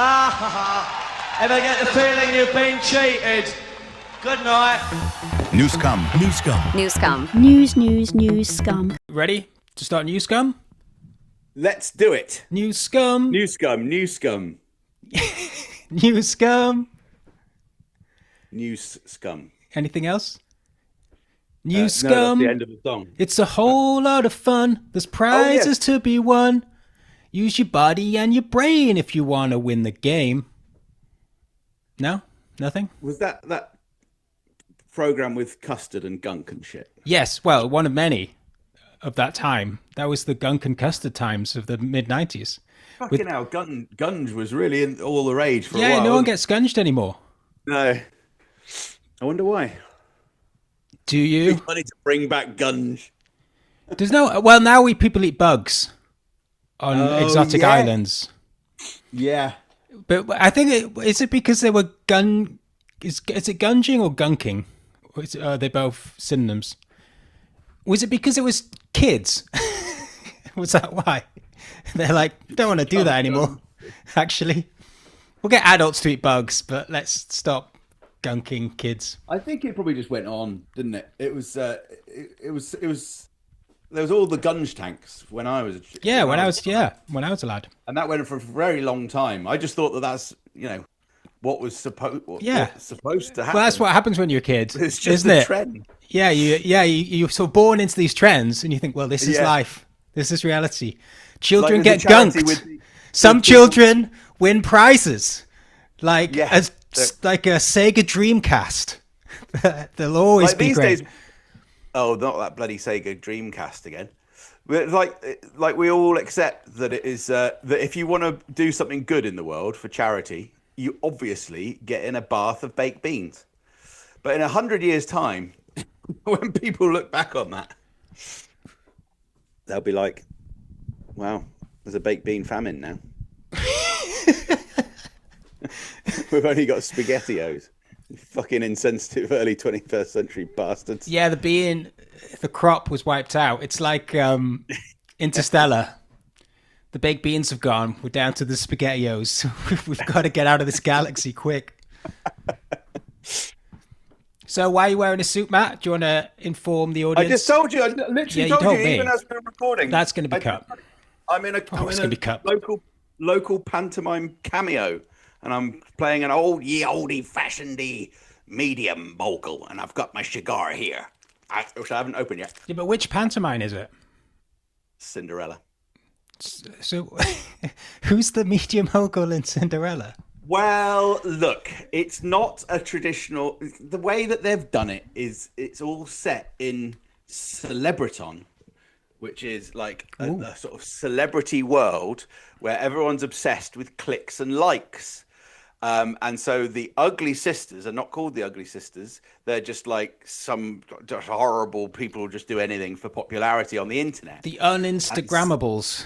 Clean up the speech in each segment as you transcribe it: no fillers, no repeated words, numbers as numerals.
Ever get the feeling you've been cheated? Good night. Newscum. Newscum. News scum. Ready to start Newscum? Let's do it. Newscum. Newscum. Newscum. Newscum. Anything else? No, that's Newscum. the end of the song. It's a whole lot of fun. There's prizes to be won. Use your body and your brain if you want to win the game. No? Nothing? Was that program with custard and gunk and shit? Yes, well, one of many of that time. That was the gunk and custard times of the mid-90s. Fucking hell, gunge was really in all the rage for a while. Yeah, no one gets scunged anymore. No. I wonder why. Do you? It's funny to bring back gunge. There's no... Well, now people eat bugs on exotic islands. Yeah. But I think is it because they were is it gunging or gunking? Or are they both synonyms? Was it because it was kids? Was that why? They're like, don't want to do that anymore. Actually, we'll get adults to eat bugs, but let's stop gunking kids. I think it probably just went on, didn't it? It was. There was all the gunge tanks when I was. When I was a lad. And that went for a very long time. I just thought that's what was supposed to happen. Well, that's what happens when you're a kid, It's just isn't a it? trend. Yeah, you're sort of born into these trends, and you think, well, this is life. This is reality. Children get gunked. Some children win prizes, like a Sega Dreamcast. They'll always be great. Days, not that bloody Sega Dreamcast again. But like we all accept that it is that if you want to do something good in the world for charity, you obviously get in a bath of baked beans. But in 100 years' time, when people look back on that, they'll be like, "Wow, there's a baked bean famine now. We've only got SpaghettiOs." Fucking insensitive early 21st century bastards. Yeah, the crop was wiped out. It's like Interstellar. The baked beans have gone. We're down to the SpaghettiOs. We've got to get out of this galaxy quick. So why are you wearing a suit, Matt? Do you want to inform the audience? I just told you. I literally told you, even as we were recording. That's going to be cut. I'm in a local pantomime cameo. And I'm playing an oldie-fashioned medium mogul, and I've got my cigar here, which I haven't opened yet. Yeah, but which pantomime is it? Cinderella. So, who's the medium mogul in Cinderella? Well, look, it's not a traditional... The way that they've done it is it's all set in Celebreton, which is like a sort of celebrity world where everyone's obsessed with clicks and likes. And so the Ugly Sisters are not called the Ugly Sisters. They're just like some just horrible people who just do anything for popularity on the internet. The uninstagrammables.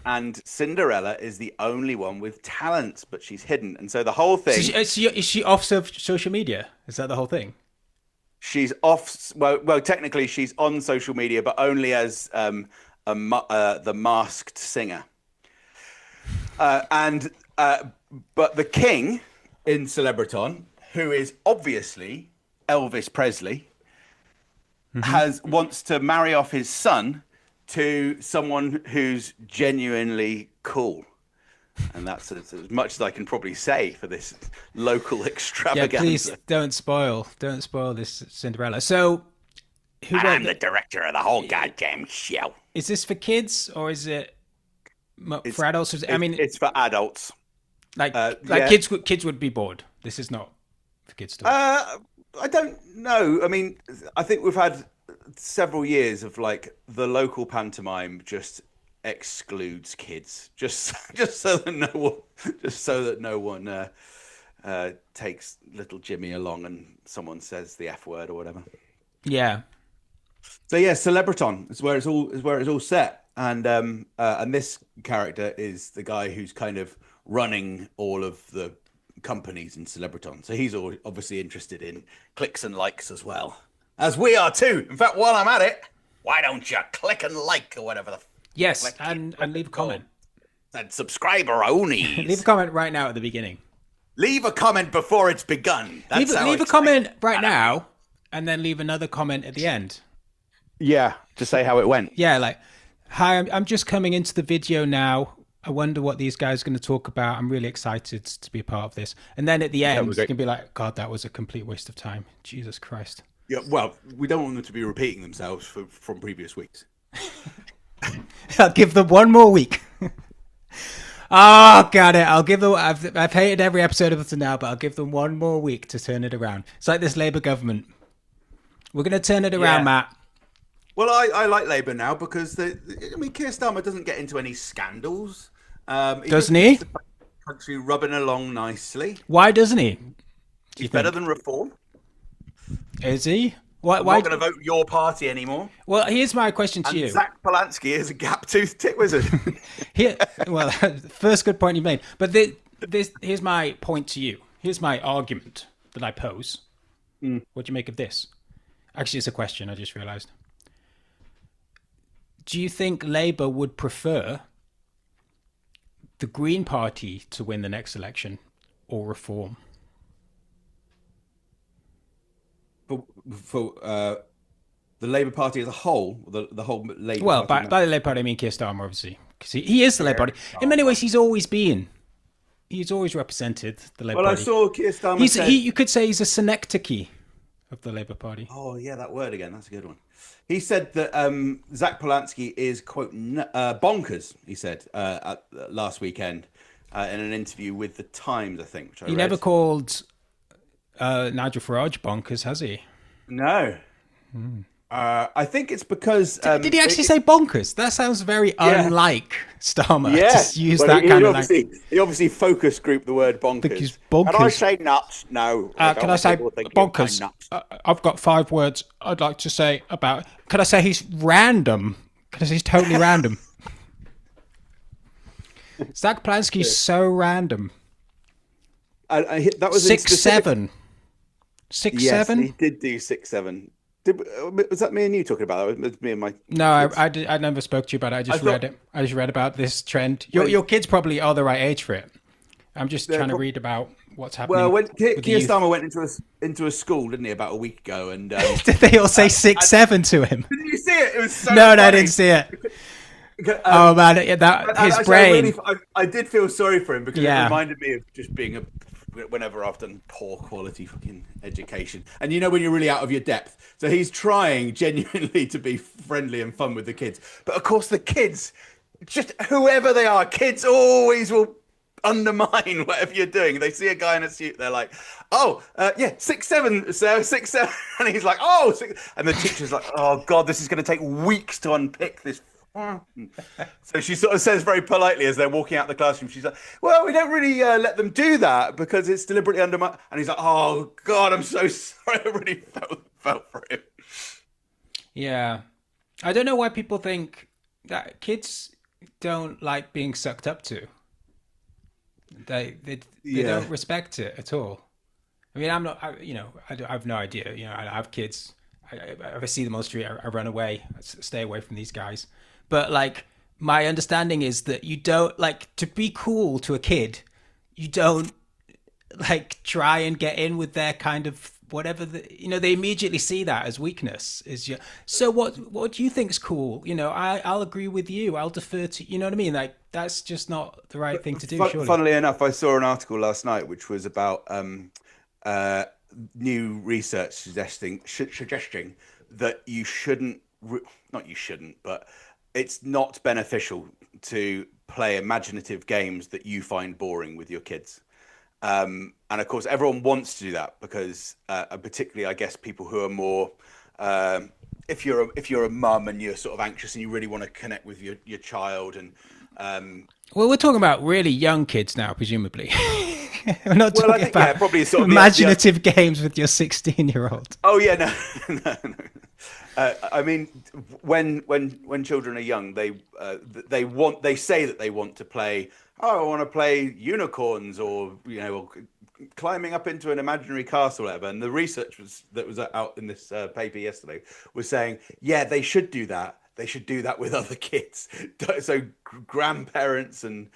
And Cinderella is the only one with talent, but she's hidden. And so the whole thing... So is she off social media? Is that the whole thing? She's off... Well, technically she's on social media, but only as the Masked Singer. But the king in Celebreton, who is obviously Elvis Presley, wants to marry off his son to someone who's genuinely cool. And that's as much as I can probably say for this local extravaganza. Yeah, please don't spoil this Cinderella. So, I'm the director of the whole goddamn show. Is this for kids or is it for adults? It's for adults. Kids would be bored. This is not for kids to watch. I don't know. I mean, I think we've had several years of like the local pantomime just excludes kids, just so that no one takes little Jimmy along and someone says the F word or whatever. Yeah. So yeah, Celebreton is where it's all set, and this character is the guy who's kind of running all of the companies in Celebreton. So he's obviously interested in clicks and likes as well, as we are too. In fact, while I'm at it, why don't you click and like or whatever the yes, and leave a comment. Said subscriber only. Leave a comment right now at the beginning. Leave a comment before it's begun. Leave a comment right now, and then leave another comment at the end. Yeah, to say how it went. Yeah, like, hi, I'm just coming into the video now. I wonder what these guys are going to talk about. I'm really excited to be a part of this. And then at the end, you can be like, God, that was a complete waste of time. Jesus Christ. Yeah, well, we don't want them to be repeating themselves from previous weeks. I'll give them one more week. Oh, got it. I'll give them. I've hated every episode of it to now, but I'll give them one more week to turn it around. It's like this Labour government. We're going to turn it around, Matt. Well, I like Labour now because Keir Starmer doesn't get into any scandals. Doesn't he? The country rubbing along nicely. Why doesn't he? He's better than Reform. Is he? Why? I'm not going to vote your party anymore. Well, here's my question to you. Zach Polanski is a gap-toothed tit wizard. Well, first good point you made. But here's my point to you. Here's my argument that I pose. What do you make of this? Actually, it's a question. I just realised. Do you think Labour would prefer the Green Party to win the next election or Reform? For the Labour Party as a whole, the whole Labour Well, Party. by the Labour Party, I mean Keir Starmer, obviously. Because he is the Labour Party. In many ways, he's always represented the Labour Party. I saw Keir Starmer you could say he's a synecdoche of the Labour Party. Oh, yeah, that word again. That's a good one. He said that Zach Polanski is, quote, bonkers, he said last weekend in an interview with The Times, I think. Which I read. Never called Nigel Farage bonkers, has he? No. I think it's because... did he actually say bonkers? That sounds very unlike Starmer to use that kind of language. He obviously focus grouped the word bonkers. I think he's bonkers. Can I say nuts? No. Can I say bonkers? I've got 5 words I'd like to say about... Can I say he's random? Because he's totally random. Zach Polanski's so random. That was 6'7". 6'7"? Yes, he did do 6'7". Was that me and you talking about that? It was me and my... No, I never spoke to you about it. I just read it. I just read about this trend. Your kids probably are the right age for it. I'm just trying to read about what's happening. Well, when Keir Starmer went into a school, didn't he, about a week ago? And did they all say 6'7" to him? Didn't you see it? It was so No, funny. I didn't see it. Oh man, his brain. I did feel sorry for him because it reminded me of just being whenever I've done poor quality fucking education, and you know when you're really out of your depth. So he's trying genuinely to be friendly and fun with the kids, but of course the kids, just whoever they are, kids always will undermine whatever you're doing. They see a guy in a suit, they're like, "Oh, yeah, 6'7", sir, 6'7", and he's like, "Oh, 6", and the teacher's like, "Oh God, this is going to take weeks to unpick this." So she sort of says very politely as they're walking out the classroom, she's like, "Well, we don't really let them do that because it's deliberately undermined." And he's like, "Oh God, I'm so sorry." I really felt for him. Yeah, I don't know why people think that kids don't like being sucked up to. They don't respect it at all. I mean, I have no idea. You know, I have kids. If I see them on the street, I run away. I stay away from these guys. But like, my understanding is that you don't like to be cool to a kid. You don't like try and get in with their kind of whatever. They immediately see that as weakness. So what do you think is cool? I'll agree with you. I'll defer to you know what I mean. Like that's just not the right thing to do. Surely. Funnily enough, I saw an article last night which was about new research suggesting that you shouldn't. Not you shouldn't, but it's not beneficial to play imaginative games that you find boring with your kids. And of course, everyone wants to do that because, particularly, I guess, people who are more, if you're a mum and you're sort of anxious and you really want to connect with your child and. Well, we're talking about really young kids now, presumably. We're not talking about probably sort of imaginative games with your 16-year-old. Oh yeah, no. I mean, when children are young, they say that they want to play. Oh, I want to play unicorns, or climbing up into an imaginary castle, or whatever. And the research that was out in this paper yesterday was saying, yeah, they should do that they should do that with other kids. So grandparents and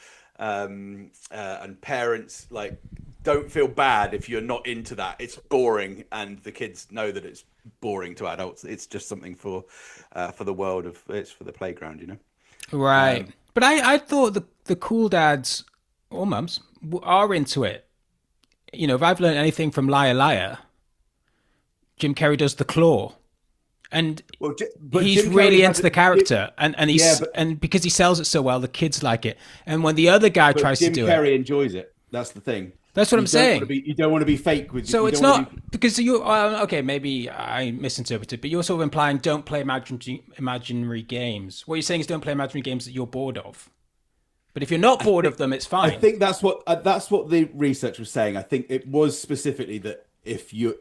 parents, like, don't feel bad if you're not into that. It's boring, and the kids know that it's boring to adults. It's just something for the world of, it's for the playground, you know. Right. But I thought the cool dads or mums are into it. You know, if I've learned anything from Liar Liar, Jim Carrey does the claw. And but he's Jim really Carrey into the character, and he's and because he sells it so well, the kids like it. And when the other guy tries to do Jim Carrey enjoys it. That's the thing. That's what I'm saying. You don't want to be fake with. So it's not because you. Okay, maybe I misinterpreted, but you're sort of implying don't play imaginary games. What you're saying is don't play imaginary games that you're bored of. But if you're not bored of them, it's fine. I think that's what the research was saying. I think it was specifically that if you're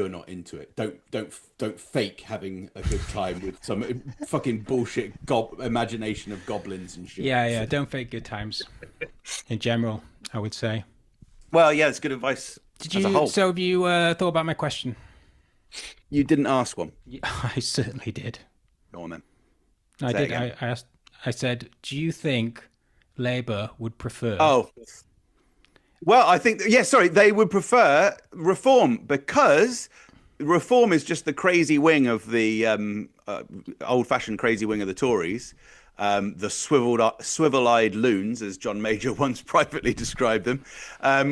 not into it, don't fake having a good time with some fucking bullshit imagination of goblins and shit. Yeah, don't fake good times. In general, I would say. Well, yeah, it's good advice. As a whole. So have you thought about my question? You didn't ask one. I certainly did. Go on then. I did. I asked. I said, do you think Labour would prefer? Oh. Well, I think, they would prefer reform, because reform is just the crazy wing of the old-fashioned crazy wing of the Tories, the swivel-eyed loons, as John Major once privately described them,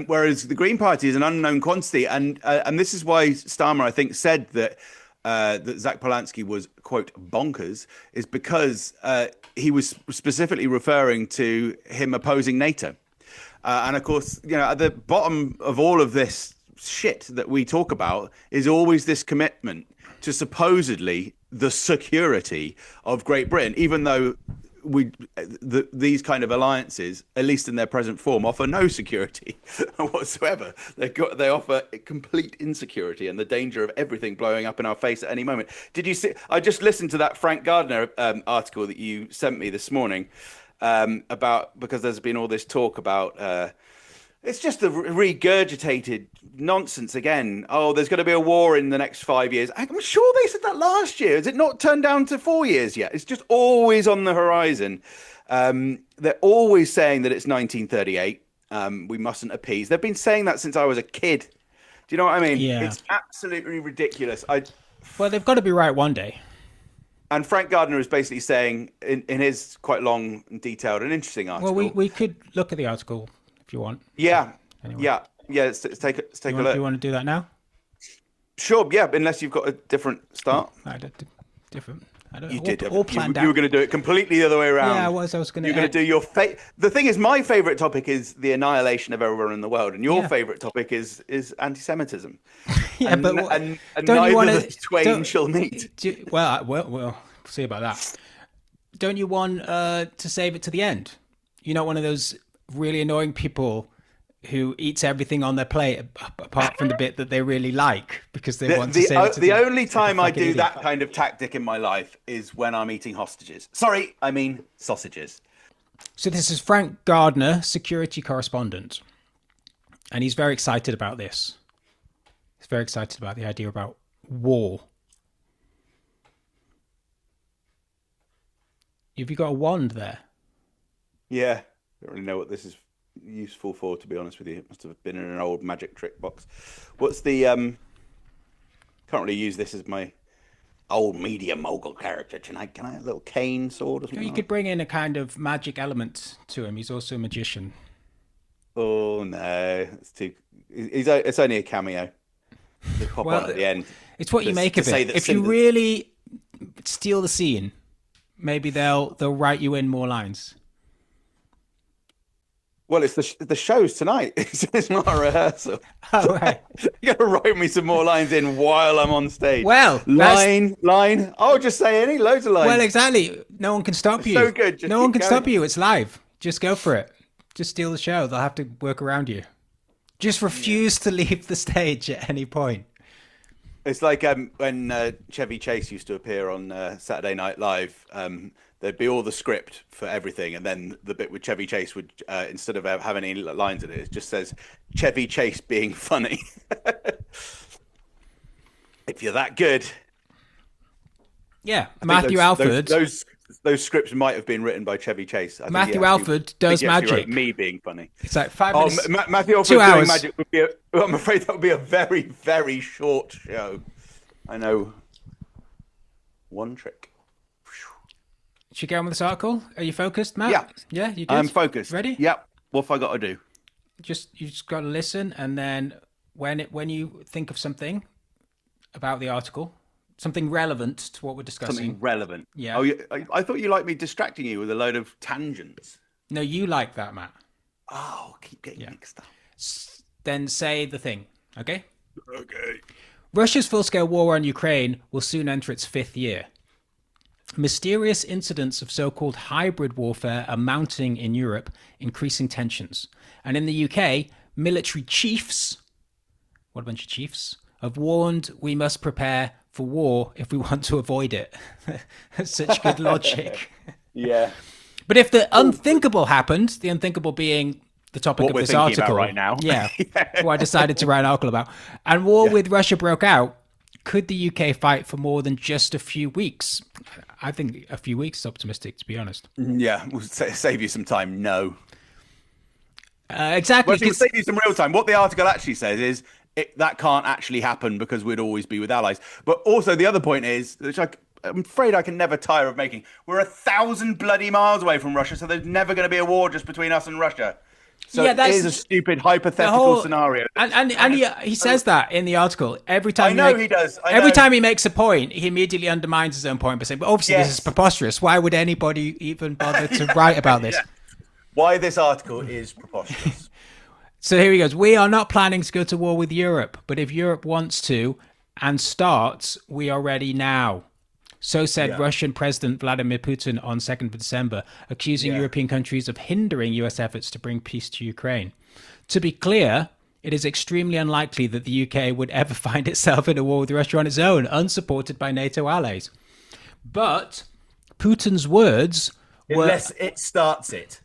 whereas the Green Party is an unknown quantity. And this is why Starmer, I think, said that Zach Polanski was, quote, bonkers, is because he was specifically referring to him opposing NATO. And of course, you know, at the bottom of all of this shit that we talk about is always this commitment to supposedly the security of Great Britain, even though these kind of alliances, at least in their present form, offer no security whatsoever. They offer complete insecurity and the danger of everything blowing up in our face at any moment. Did you see? I just listened to that Frank Gardner article that you sent me this morning. Because there's been all this talk about it's just the regurgitated nonsense again. Oh, there's going to be a war in the next 5 years. I'm sure they said that last year. Is it not turned down to 4 years yet? It's just always on the horizon. They're always saying that it's 1938. We mustn't appease. They've been saying that since I was a kid. Do you know what I mean? Yeah. It's absolutely ridiculous. Well, they've got to be right one day. And Frank Gardner is basically saying in his quite long and detailed and interesting article. Well, we could look at the article if you want. Yeah. Anyway. Yeah. Let's take a look. Do you want to do that now? Sure. Yeah. Unless you've got a different start. Different. I don't. You did. All planned out. You were going to do it completely the other way around. Yeah, I was going to. You're going to do your The thing is, my favorite topic is the annihilation of everyone in the world, and your favorite topic is anti-Semitism. Yeah, and don't you want the twain shall meet. We'll see about that. Don't you want to save it to the end? You're not one of those really annoying people who eats everything on their plate apart from the bit that they really like because they want to save it to the only time I do that kind of tactic in my life is when I'm eating hostages. Sorry, I mean sausages. So this is Frank Gardner, security correspondent, and he's very excited about this. He's very excited about the idea about war. Have you got a wand there? Yeah, I don't really know what this is useful for, to be honest with you. It must have been in an old magic trick box. What's the can't really use this as my old media mogul character tonight. Can I have a little cane sword or something? You could bring in a kind of magic element to him. He's also a magician. Oh no, it's only a cameo. They pop on at the end. It's what you make of it. If you really steal the scene, maybe they'll write you in more lines. Well, it's the show's tonight. It's not a rehearsal. Oh, right. You're going to write me some more lines in while I'm on stage. Well, line. I'll just say any, loads of lines. Well, exactly. No one can stop you. So good. No one can stop you. It's live. Just go for it. Just steal the show. They'll have to work around you. Just refuse to leave the stage at any point. It's like when Chevy Chase used to appear on Saturday Night Live. There'd be all the script for everything, and then the bit with Chevy Chase would, instead of having any lines in it, it just says Chevy Chase being funny. If you're that good. Yeah, I think Matthew Alford. Those scripts might have been written by Chevy Chase. I think Matthew Alford does magic. Me being funny. It's like 5 minutes. Matthew Alford 2 hours. doing magic would be. I'm afraid that would be a very, very short show. I know one trick. Should we get on with this article? Are you focused, Matt? Yeah. Yeah, you good? I'm focused. Ready? Yep. What have I got to do? You just got to listen, and then when you think of something about the article, something relevant to what we're discussing. Something relevant. Yeah. Oh, I thought you liked me distracting you with a load of tangents. No, you like that, Matt. Oh, keep getting mixed up. Then say the thing, okay? Okay. Russia's full-scale war on Ukraine will soon enter its 5th year. Mysterious incidents of so-called hybrid warfare are mounting in Europe, increasing tensions. And in the UK, military chiefs, what a bunch of chiefs, have warned we must prepare for war if we want to avoid it. Such good logic. Yeah. But if the unthinkable happened, the unthinkable being the topic of this article right now. Yeah. Who I decided to write an article about. And war with Russia broke out. Could the UK fight for more than just a few weeks? I think a few weeks is optimistic, to be honest. Yeah, we'll save you some time. No. Exactly. Well, to save you some real time, what the article actually says is that can't actually happen because we'd always be with allies. But also the other point is, which I'm afraid I can never tire of making, we're 1,000 bloody miles away from Russia, so there's never going to be a war just between us and Russia. So it is a stupid hypothetical scenario. And he says that in the article. Every time he does. Every time he makes a point, he immediately undermines his own point by saying, but obviously this is preposterous. Why would anybody even bother to write about this? Yeah. Why this article is preposterous. So here he goes. We are not planning to go to war with Europe, but if Europe wants to and starts, we are ready now. So said Russian President Vladimir Putin on 2nd of December, accusing European countries of hindering US efforts to bring peace to Ukraine. To be clear, it is extremely unlikely that the UK would ever find itself in a war with Russia on its own, unsupported by NATO allies. But Putin's words were... Unless it starts it.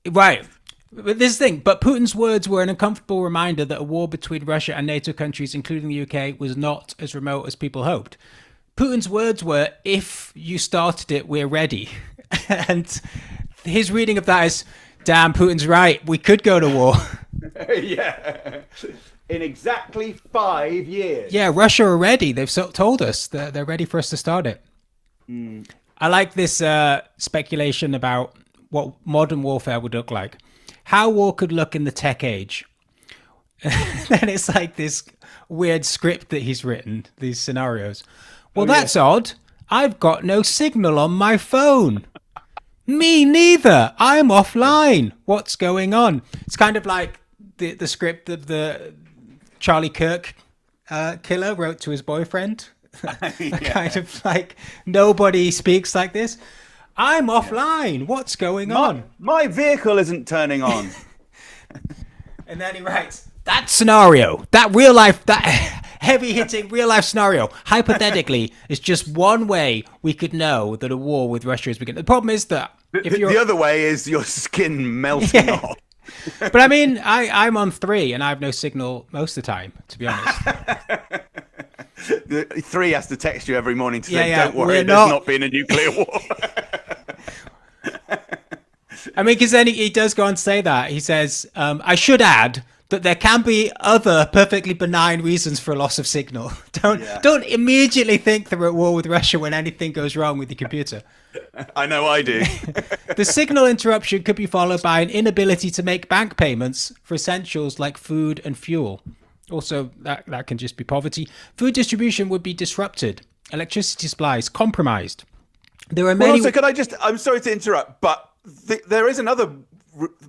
Right. But this thing, but Putin's words were an uncomfortable reminder that a war between Russia and NATO countries, including the UK, was not as remote as people hoped. Putin's words were, if you started it, we're ready. And his reading of that is, damn, Putin's right. We could go to war. Yeah. In exactly 5 years. Yeah, Russia are ready. They've told us that they're ready for us to start it. I like this speculation about what modern warfare would look like. How war could look in the tech age. And it's like this weird script that he's written, these scenarios. Well, that's odd. I've got no signal on my phone. Me neither. I'm offline. What's going on? It's kind of like the script of the Charlie Kirk killer wrote to his boyfriend. Kind of like, nobody speaks like this. I'm offline. What's going on? My vehicle isn't turning on. And then he writes, that scenario, that real life, that heavy hitting real life scenario, hypothetically, is just one way we could know that a war with Russia is beginning. The problem is that the other way is your skin melting off. But I mean, I'm on 3 and I have no signal most of the time, to be honest. 3 has to text you every morning to say, don't worry, there's not been a nuclear war. I mean, because then he does go on to say that. He says, I should add that there can be other perfectly benign reasons for a loss of signal. Don't immediately think that we're at war with Russia when anything goes wrong with your computer. I know I do. The signal interruption could be followed by an inability to make bank payments for essentials like food and fuel. Also, that can just be poverty. Food distribution would be disrupted. Electricity supplies compromised. There are many... Also, I'm sorry to interrupt, but there is another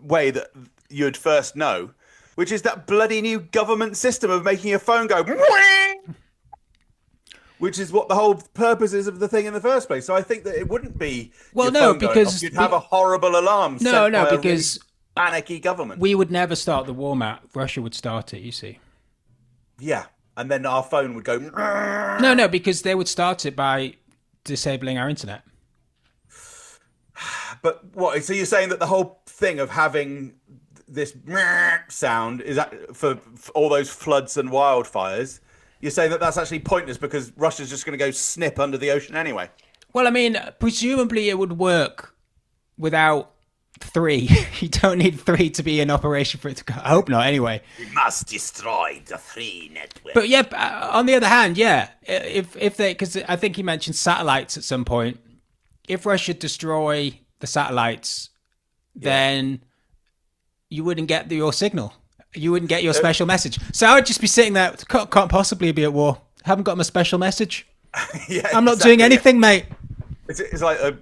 way that you'd first know, which is that bloody new government system of making your phone go... Which is what the whole purpose is of the thing in the first place. So I think that it wouldn't be... Well, no, because... You'd have a horrible alarm. No, because... Anarchy government. We would never start the war, Matt. Russia would start it, you see. Yeah, and then our phone would go... No, because they would start it by disabling our internet. But what? So you're saying that the whole thing of having this sound is that for all those floods and wildfires You're saying that that's actually pointless because Russia's just going to go snip under the ocean anyway. Well, I mean, presumably it would work without 3. You don't need 3 to be in operation for it to go. I hope not, anyway. We must destroy the 3 network. But yeah, on the other hand, yeah, if they, because I think he mentioned satellites at some point. If Russia destroy the satellites, then you wouldn't get your signal. You wouldn't get your special message. So I would just be sitting there. Can't possibly be at war. Haven't got my special message. I'm not doing anything, mate. It's like a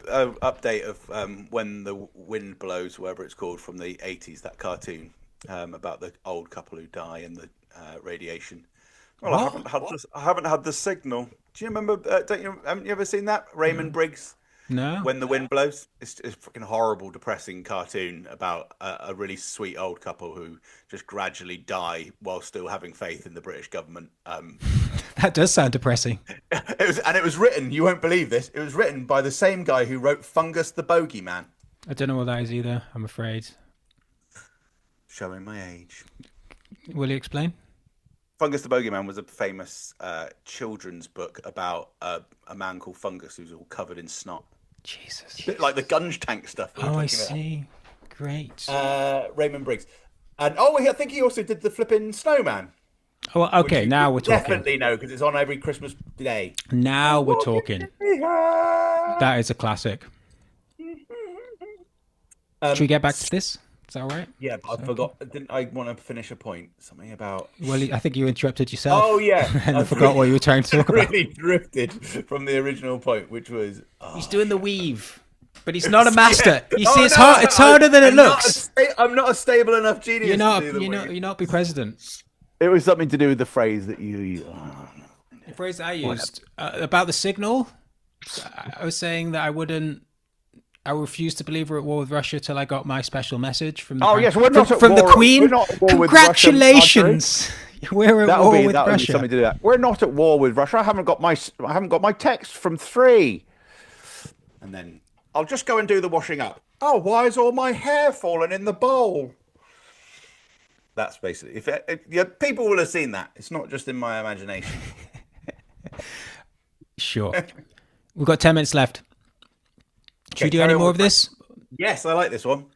update of When the Wind Blows, whatever it's called, from the 80s, that cartoon about the old couple who die in the radiation. Well, I haven't had the signal. Do you remember? Haven't you ever seen that? Raymond Briggs. No. When the Wind Blows. It's a fucking horrible, depressing cartoon about a really sweet old couple who just gradually die while still having faith in the British government. That does sound depressing. It was written, you won't believe this, it was written by the same guy who wrote Fungus the Bogeyman. I don't know what that is either, I'm afraid. Showing my age. Will you explain? Fungus the Bogeyman was a famous children's book about a man called Fungus who's all covered in snot. Jesus. A bit like the Gunge Tank stuff. I see. Great. Raymond Briggs. And I think he also did the flipping Snowman. Oh, okay, now we're talking. Definitely know, because it's on every Christmas day. Now we're talking. That is a classic. Should we get back to this? Is that all right? Yeah, but I forgot. Didn't I want to finish a point? Something about... Well, I think you interrupted yourself. Oh, yeah. And I forgot what you were trying to talk about. Really drifted from the original point, which was... He's doing the weave. But he's not a master. You see, it's hard. It's harder than it looks. I'm not a stable enough genius. You're not be president. It was something to do with the phrase that you. The phrase I used about the signal. I was saying that I refuse to believe we're at war with Russia till I got my special message from the we're not from war, the Queen. We're not at war Congratulations. We're at war with Russia. Be something to do with that. We're not at war with Russia. I haven't got my text from 3. And then I'll just go and do the washing up. Oh, why is all my hair falling in the bowl? That's basically people will have seen that. It's not just in my imagination. Sure. We've got 10 minutes left. Should we do any more of this? Yes, I like this one.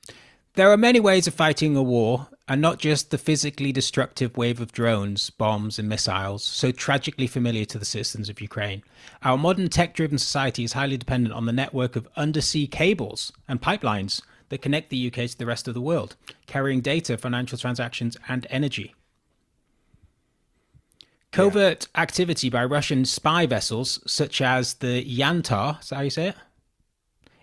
There are many ways of fighting a war, and not just the physically destructive wave of drones, bombs, and missiles, so tragically familiar to the citizens of Ukraine. Our modern tech-driven society is highly dependent on the network of undersea cables and pipelines that connect the UK to the rest of the world, carrying data, financial transactions, and energy. Covert activity by Russian spy vessels, such as the Yantar, is that how you say it?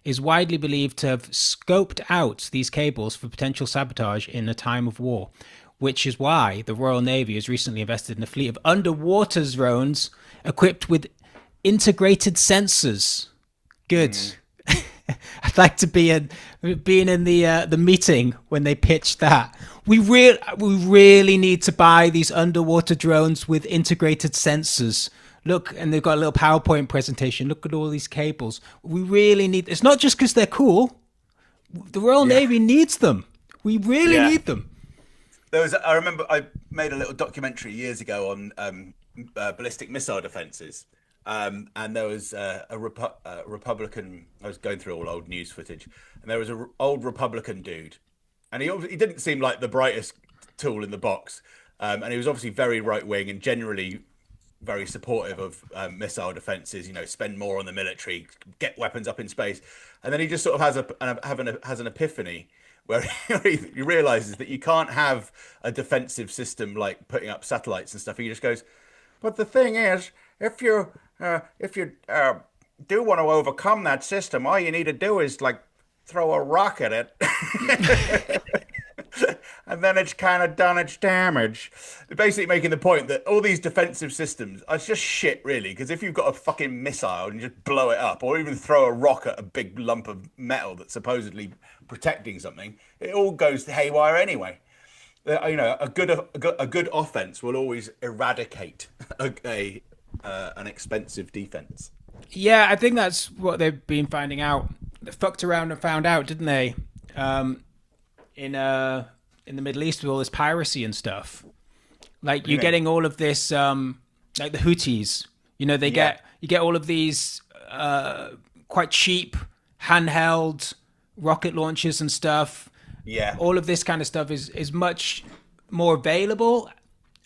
Is widely believed to have scoped out these cables for potential sabotage in a time of war, which is why the Royal Navy has recently invested in a fleet of underwater drones equipped with integrated sensors. Good. I'd like to be being in the meeting when they pitched that. We really need to buy these underwater drones with integrated sensors. Look, and they've got a little PowerPoint presentation. Look at all these cables. We really need... It's not just because they're cool. The Royal Navy needs them. We really need them. I remember I made a little documentary years ago on ballistic missile defenses. And there was a Republican... I was going through all old news footage. And there was an old Republican dude. And he didn't seem like the brightest tool in the box. And he was obviously very right-wing and generally... very supportive of missile defenses, spend more on the military, get weapons up in space. And then he just sort of has an epiphany where he realizes that you can't have a defensive system like putting up satellites and stuff. He just goes, but the thing is, if you do want to overcome that system, all you need to do is like throw a rock at it. And then it's kind of done its damage. Basically making the point that all these defensive systems are just shit, really. Because if you've got a fucking missile and you just blow it up, or even throw a rock at a big lump of metal that's supposedly protecting something, it all goes haywire anyway. A good offense will always eradicate an expensive defense. Yeah, I think that's what they've been finding out. They fucked around and found out, didn't they? In the Middle East with all this piracy and stuff. Like, you're getting all of this like the Houthis. You know, you get all of these quite cheap handheld rocket launchers and stuff. Yeah. All of this kind of stuff is much more available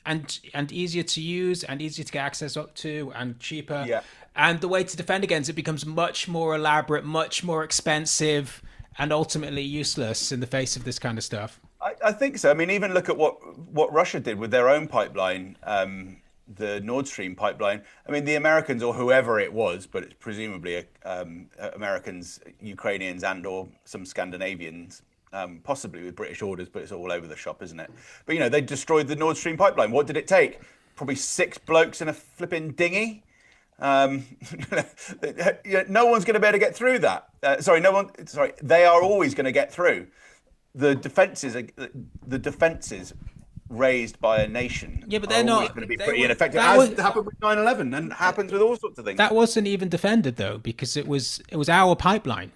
and easier to use and easier to get access up to and cheaper. Yeah. And the way to defend against it becomes much more elaborate, much more expensive, and ultimately useless in the face of this kind of stuff. I think so. I mean, even look at what Russia did with their own pipeline, the Nord Stream pipeline. I mean, the Americans or whoever it was, but it's presumably Americans, Ukrainians, and or some Scandinavians, possibly with British orders, but it's all over the shop, isn't it? But, you know, they destroyed the Nord Stream pipeline. What did it take? Probably 6 blokes in a flipping dinghy. No one's going to be able to get through that. They are always going to get through. The defenses raised by a nation. Yeah, but they're not going to be pretty ineffective. As happened with 9/11 and happens with all sorts of things. That wasn't even defended though, because it was our pipeline.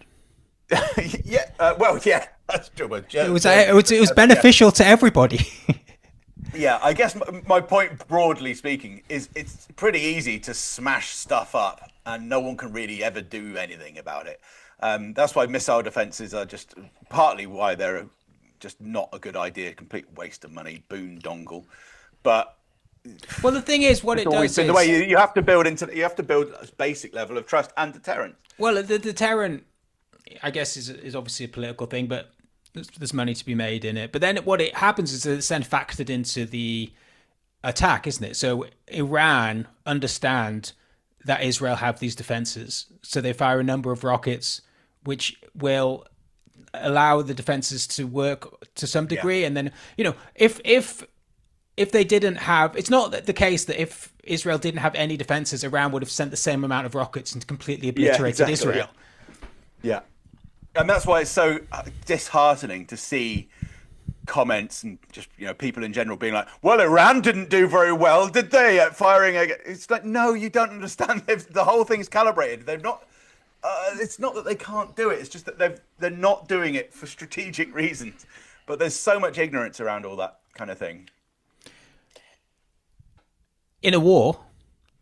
Yeah, that's true. It was beneficial to everybody. Yeah, I guess my point, broadly speaking, is it's pretty easy to smash stuff up, and no one can really ever do anything about it. That's why missile defenses are just partly why they're just not a good idea, complete waste of money, boondongle. But well, the thing is, what it does is the way you have to build a basic level of trust and deterrence. Well, the deterrent, I guess, is obviously a political thing, but there's money to be made in it. But then what it happens is that it's then factored into the attack, isn't it? So Iran understand that Israel have these defenses, so they fire a number of rockets, which will allow the defenses to work to some degree. And then, you know, if they didn't have, it's not the case that if Israel didn't have any defenses, Iran would have sent the same amount of rockets and completely obliterated Israel. Yeah. And that's why it's so disheartening to see comments and just, you know, people in general being like, well, Iran didn't do very well, did they, at firing? It's like, no, you don't understand. The whole thing's calibrated. They've not, it's not that they can't do it. It's just that they're not doing it for strategic reasons. But there's so much ignorance around all that kind of thing. In a war,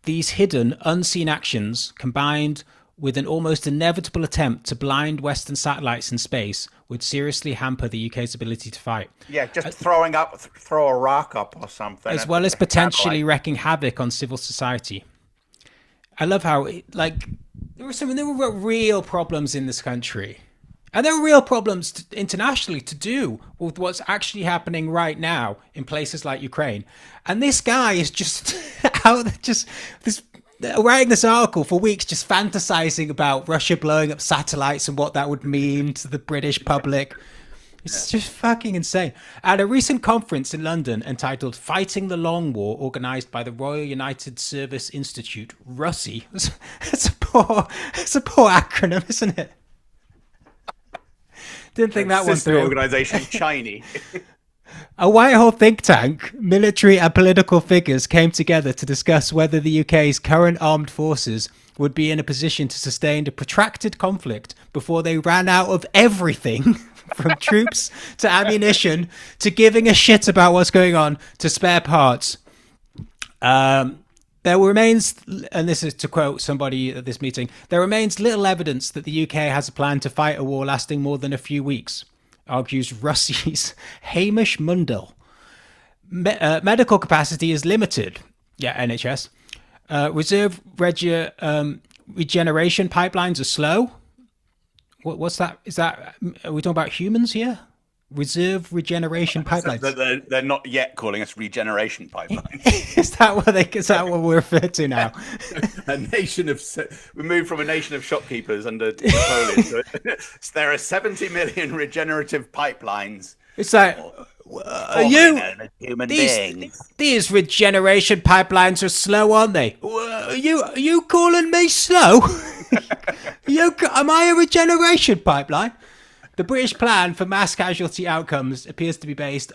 these hidden, unseen actions combined with an almost inevitable attempt to blind Western satellites in space would seriously hamper the UK's ability to fight. Yeah, just throw a rock up or something. As well as potentially wreaking havoc on civil society. I love how, there were real problems in this country. And there are real problems internationally to do with what's actually happening right now in places like Ukraine. And this guy is just writing this article for weeks, just fantasizing about Russia blowing up satellites and what that would mean to the British public. It's just fucking insane. At a recent conference in London entitled Fighting the Long War, organised by the Royal United Service Institute, RUSI. It's a poor acronym, isn't it? Didn't think that one through. Organisation, Chinese. A Whitehall think tank, military and political figures came together to discuss whether the UK's current armed forces would be in a position to sustain a protracted conflict before they ran out of everything, from troops to ammunition to giving a shit about what's going on to spare parts. There remains, and this is to quote somebody at this meeting, there remains little evidence that the UK has a plan to fight a war lasting more than a few weeks, argues Russi's Hamish Mundell. Medical capacity is limited. Yeah, NHS. Reserve regeneration pipelines are slow. What's that? Are we talking about humans here? Reserve regeneration pipelines. They're not yet calling us regeneration pipelines. Is that what we're referred to now? We moved from a nation of shopkeepers under Napoleon. There are 70 million regenerative pipelines. It's like, these regeneration pipelines are slow, aren't they? Are you calling me slow? Am I a regeneration pipeline? The British plan for mass casualty outcomes appears to be based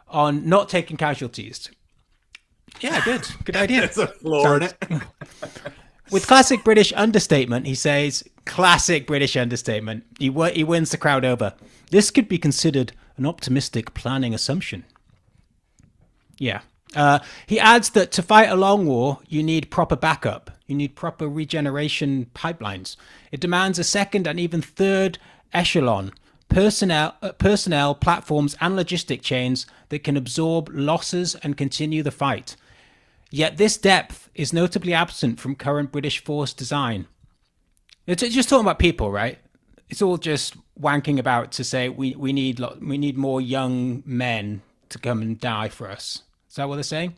on not taking casualties. Yeah, good idea. There's a flaw in it. With classic British understatement, he says, classic British understatement. He wins the crowd over. This could be considered an optimistic planning assumption. Yeah. He adds that to fight a long war, you need proper backup. You need proper regeneration pipelines. It demands a second and even third echelon, personnel, platforms, and logistic chains that can absorb losses and continue the fight. Yet this depth is notably absent from current British force design. It's just talking about people, right? It's all just wanking about to say we need more young men to come and die for us. Is that what they're saying?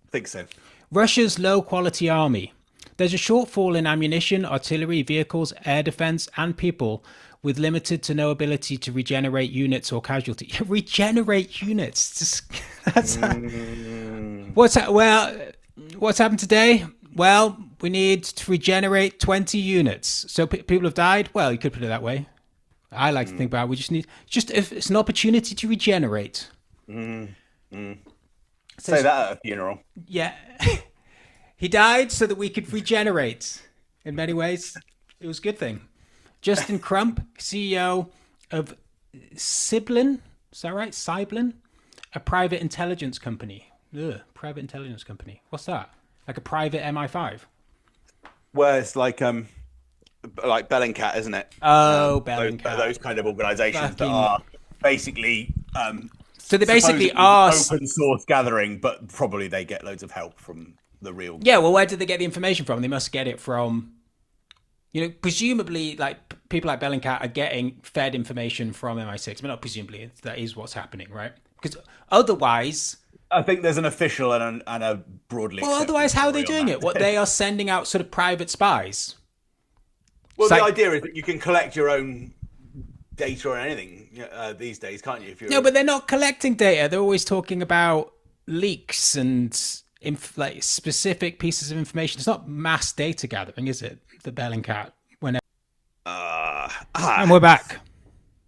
I think so. Russia's low-quality army. There's a shortfall in ammunition, artillery, vehicles, air defense, and people, with limited to no ability to regenerate units or casualty. Regenerate units? What's happened today? Well, we need to regenerate 20 units. So people have died? Well, you could put it that way. I like to think about it. We just need... if it's an opportunity to regenerate. Say that at a funeral. Yeah. He died so that we could regenerate. In many ways, it was a good thing. Justin Crump, CEO of Siblin, is that right? Siblin? A private intelligence company. Private intelligence company. What's that? Like a private MI5? Well, it's like Bellingcat, isn't it? Oh, Bellingcat. Those kind of organisations that are basically... so they basically are... open source gathering, but probably they get loads of help from the real... Yeah, well, where did they get the information from? They must get it from... presumably, like, people like Bellingcat are getting fed information from MI6. But not presumably, that is what's happening, right? Because otherwise... I think there's an official and a broadly... Well, otherwise, how are they doing it? What, they are sending out sort of private spies? Well, the idea is that you can collect your own data or anything these days, can't you? No, but they're not collecting data. They're always talking about leaks and like specific pieces of information. It's not mass data gathering, is it? The Bellingcat. And we're back.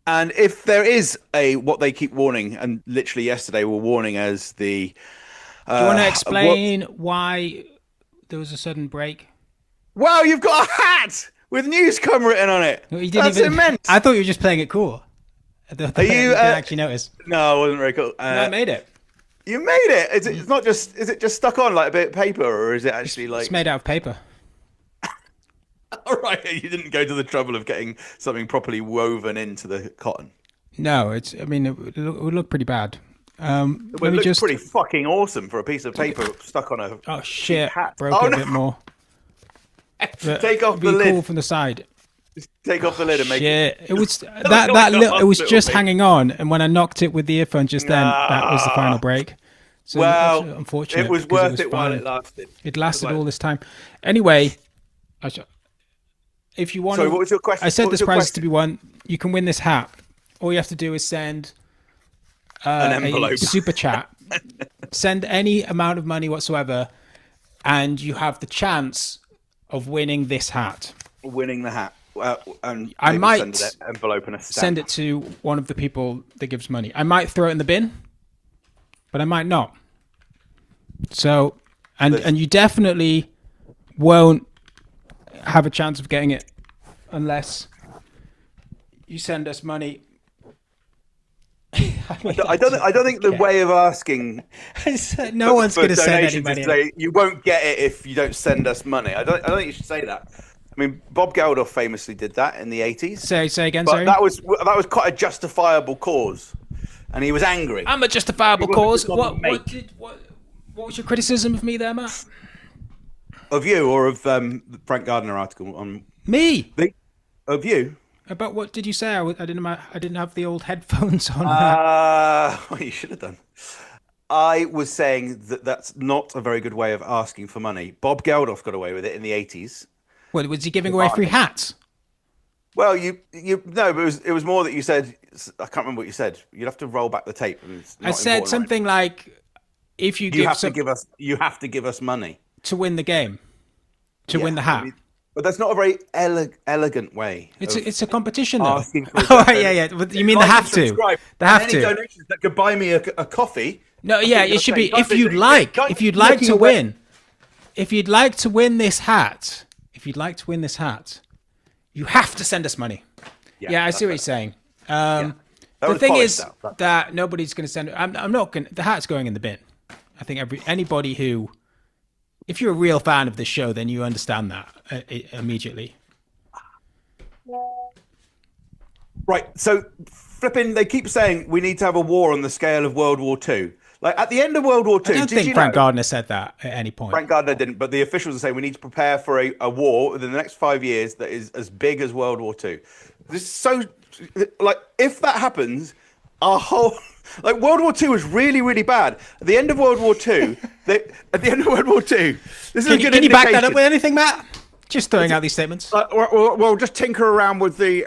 And if there is what they keep warning, and literally yesterday were warning as the... Do you want to explain why there was a sudden break? Wow, you've got a hat with Newscum written on it. You didn't That's even, immense. I thought you were just playing it cool. You didn't actually notice. No, it wasn't very cool. No, I made it. You made it. It's not just... Is it just stuck on like a bit of paper, or is it actually like... It's made out of paper. All right, you didn't go to the trouble of getting something properly woven into the cotton. No, it would look pretty bad. It looks pretty fucking awesome for a piece of paper stuck on a... Oh shit! Hat. Broke it a bit more. Take off the lid. Cool from the side. Just take off the lid and make it. It was that it was just hanging on, and when I knocked it with the earphone just then, that was the final break. So well, unfortunate. It was worth it while it lasted. It lasted all this time. Anyway, if you want... Sorry, what was your question? I said this prize is to be won. You can win this hat. All you have to do is send an envelope. A super chat. Send any amount of money whatsoever, and you have the chance of winning this hat. Winning the hat. And I might send an envelope and a stamp. Send it to one of the people that gives money. I might throw it in the bin, but I might not. So, and you definitely won't have a chance of getting it unless you send us money. I don't think the way of asking. No one's going to send any money. Say, you won't get it if you don't send us money. I don't think you should say that. I mean, Bob Geldof famously did that in the 80s. Say again, but sorry. That was quite a justifiable cause, and he was angry. I'm a justifiable cause. What was your criticism of me there, Matt? Of you or of the Frank Gardner article on me? Of you? About what did you say? I didn't have the old headphones on. Well, you should have done. I was saying that that's not a very good way of asking for money. Bob Geldof got away with it in the 80s. What, was he giving away free hats? Well, no, but it was more that you said. I can't remember what you said. You'd have to roll back the tape. I said something like, "If you have to give us money to win the game, to win the hat." I mean, but that's not a very elegant way. It's a competition, though. Asking for oh yeah. You mean they have to? They have to. Any donations that could buy me a coffee. No, yeah, it should be if you'd like to win. If you'd like to win this hat. If you'd like to win this hat, you have to send us money. Yeah, I see what you're saying. The thing is that nobody's going to send it. I'm not going. The hat's going in the bin. I think anybody who, if you're a real fan of the show, then you understand that immediately. Right. So, flipping, they keep saying we need to have a war on the scale of World War II. Like at the end of World War II, I don't think Frank Gardner said that at any point. Frank Gardner didn't, but the officials are saying we need to prepare for a war within the next 5 years that is as big as World War II. This is so, like, if that happens, our whole, like, World War II was really, really bad. At the end of World War II, this is a good Can you back that up indication. with anything, Matt? Just throwing out these statements. Well, just tinker around with the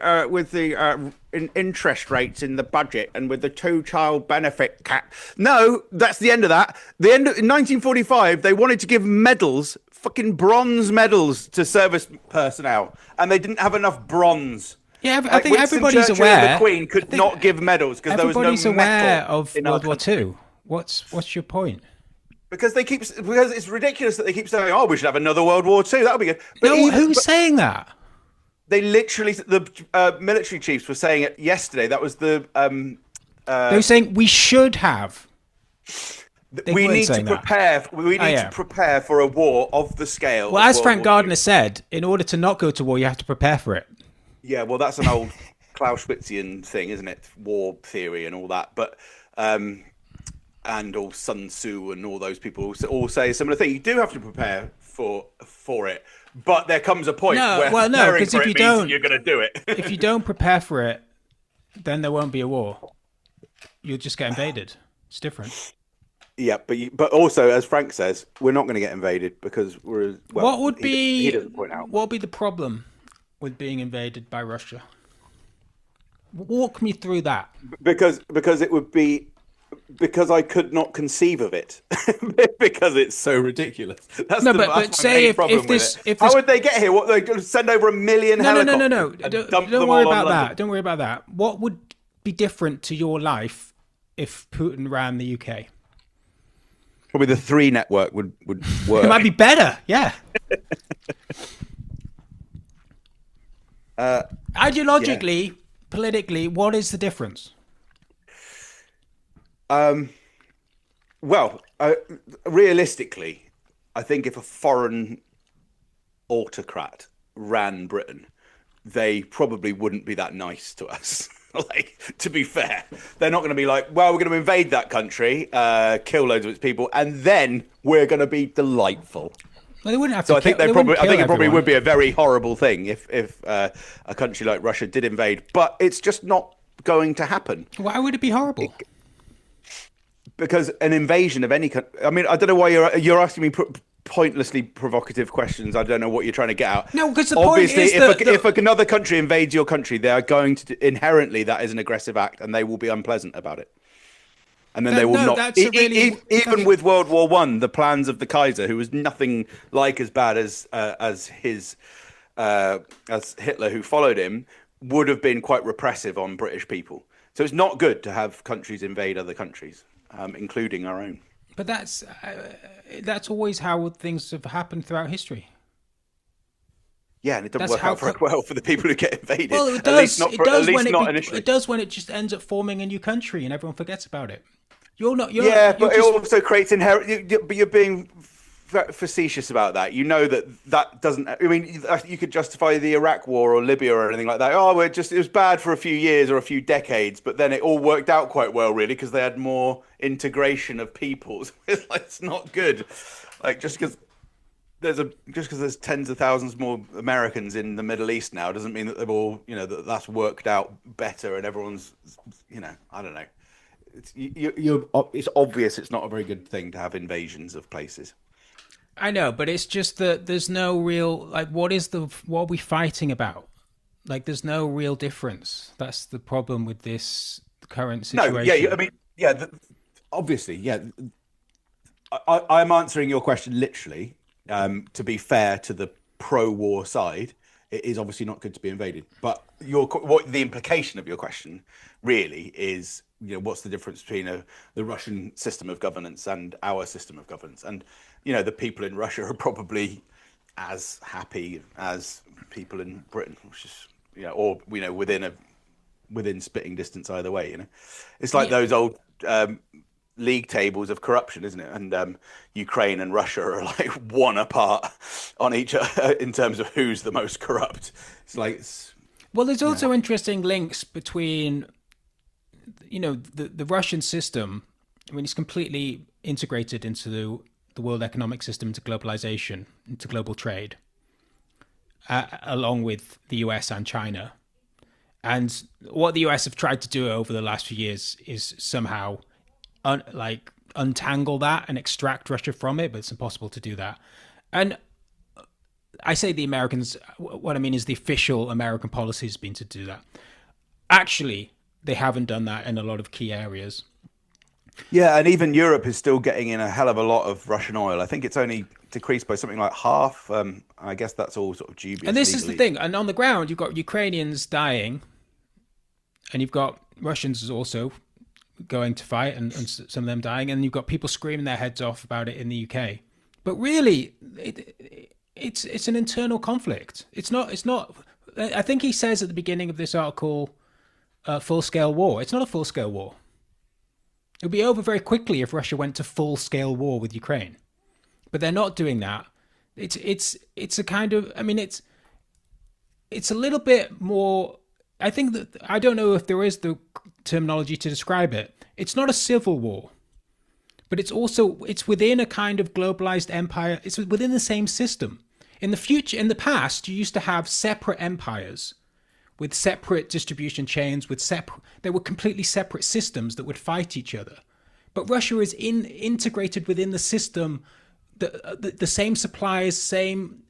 interest rates in the budget and with the two-child benefit cap. No, that's the end of that. The end in 1945, they wanted to give medals, fucking bronze medals, to service personnel, and they didn't have enough bronze. Yeah, I Like, think Winston everybody's Churchill aware. and the Queen could not give medals because there was no Everybody's aware metal of in our World War country. II. What's your point? Because it's ridiculous that they keep saying, "Oh, we should have another World War II. That would be good." But No, who's saying that? They literally, the military chiefs were saying it yesterday. That was the. They were saying we should have. We need to prepare. We need to prepare for a war of the scale. Well, as Frank Gardner said, in order to not go to war, you have to prepare for it. Yeah, well, that's an old Clausewitzian thing, isn't it? War theory and all that. But and all Sun Tzu and all those people all say a similar thing. You do have to prepare for it, but there comes a point where because if you don't, you're going to do it. If you don't prepare for it, then there won't be a war. You'll just get invaded. It's different. Yeah, but also, as Frank says, we're not going to get invaded because we're. Well, what would be? He doesn't point out. What would be the problem with being invaded by Russia? Walk me through that. Because it would be. Because I could not conceive of it, because it's so ridiculous. That's but say if this, how would they get here? What, they going to send over 1 million helicopters? No. Don't worry about that. Don't worry about that. What would be different to your life if Putin ran the UK? Probably the 3 network would work. It might be better. Yeah. Ideologically, politically, what is the difference? Well, realistically, I think if a foreign autocrat ran Britain, they probably wouldn't be that nice to us. Like, to be fair, they're not going to be like, well, we're going to invade that country, kill loads of its people, and then we're going to be delightful. Well, they wouldn't have to. So I think it probably would be a very horrible thing if a country like Russia did invade, but it's just not going to happen. Why would it be horrible? Because an invasion of any country. I mean, I don't know why you're asking me pointlessly provocative questions. I don't know what you're trying to get out. No, because the obviously, point is if another country invades your country, they are going to inherently that is an aggressive act, and they will be unpleasant about it. And then they will not. Even with World War I, the plans of the Kaiser, who was nothing like as bad as Hitler, who followed him, would have been quite repressive on British people. So it's not good to have countries invade other countries. Including our own. But that's always how things have happened throughout history. Yeah, and it doesn't work out very well for the people who get invaded. Well, it does. It does when it just ends up forming a new country and everyone forgets about it. But it also creates inherent. But you're being facetious about that. You know that doesn't. I mean, you could justify the Iraq War or Libya or anything like that. Oh, it was bad for a few years or a few decades, but then it all worked out quite well, really, because they had more integration of peoples. It's not good. Like just because there's tens of thousands more Americans in the Middle East now doesn't mean that they've all that's worked out better and everyone's I don't know. It's obvious it's not a very good thing to have invasions of places. I know, but it's just that there's no real, like, what are we fighting about? Like, there's no real difference. That's the problem with this current situation. Obviously. I'm answering your question literally. To be fair to the pro-war side, it is obviously not good to be invaded. But the implication of your question really is, what's the difference between the Russian system of governance and our system of governance? And the people in Russia are probably as happy as people in Britain, which is or within spitting distance either way. It's like those old league tables of corruption, isn't it? And Ukraine and Russia are like one apart on each in terms of who's the most corrupt. It's like well, there's also interesting links between, the Russian system. I mean, it's completely integrated into the world economic system, into globalization, into global trade, along with the US and China. And what the US have tried to do over the last few years is somehow untangle that and extract Russia from it, but it's impossible to do that. And I say the Americans, what I mean is the official American policy has been to do that. Actually, they haven't done that in a lot of key areas. Yeah, and even Europe is still getting in a hell of a lot of Russian oil. I think it's only decreased by something like half. I guess that's all sort of dubious. And this is the thing. And on the ground, you've got Ukrainians dying, and you've got Russians also going to fight, and some of them dying, and you've got people screaming their heads off about it in the UK. But really, it's an internal conflict. It's not. I think he says at the beginning of this article, full-scale war. It's not a full-scale war. It would be over very quickly if Russia went to full-scale war with Ukraine, but they're not doing that. It's a kind of. I mean, it's a little bit more. I think that I don't know if there is the terminology to describe it. It's not a civil war, but it's within a kind of globalized empire. It's within the same system. In the past, you used to have separate empires with separate distribution chains, they were completely separate systems that would fight each other. But Russia is integrated within the system, the same suppliers, same,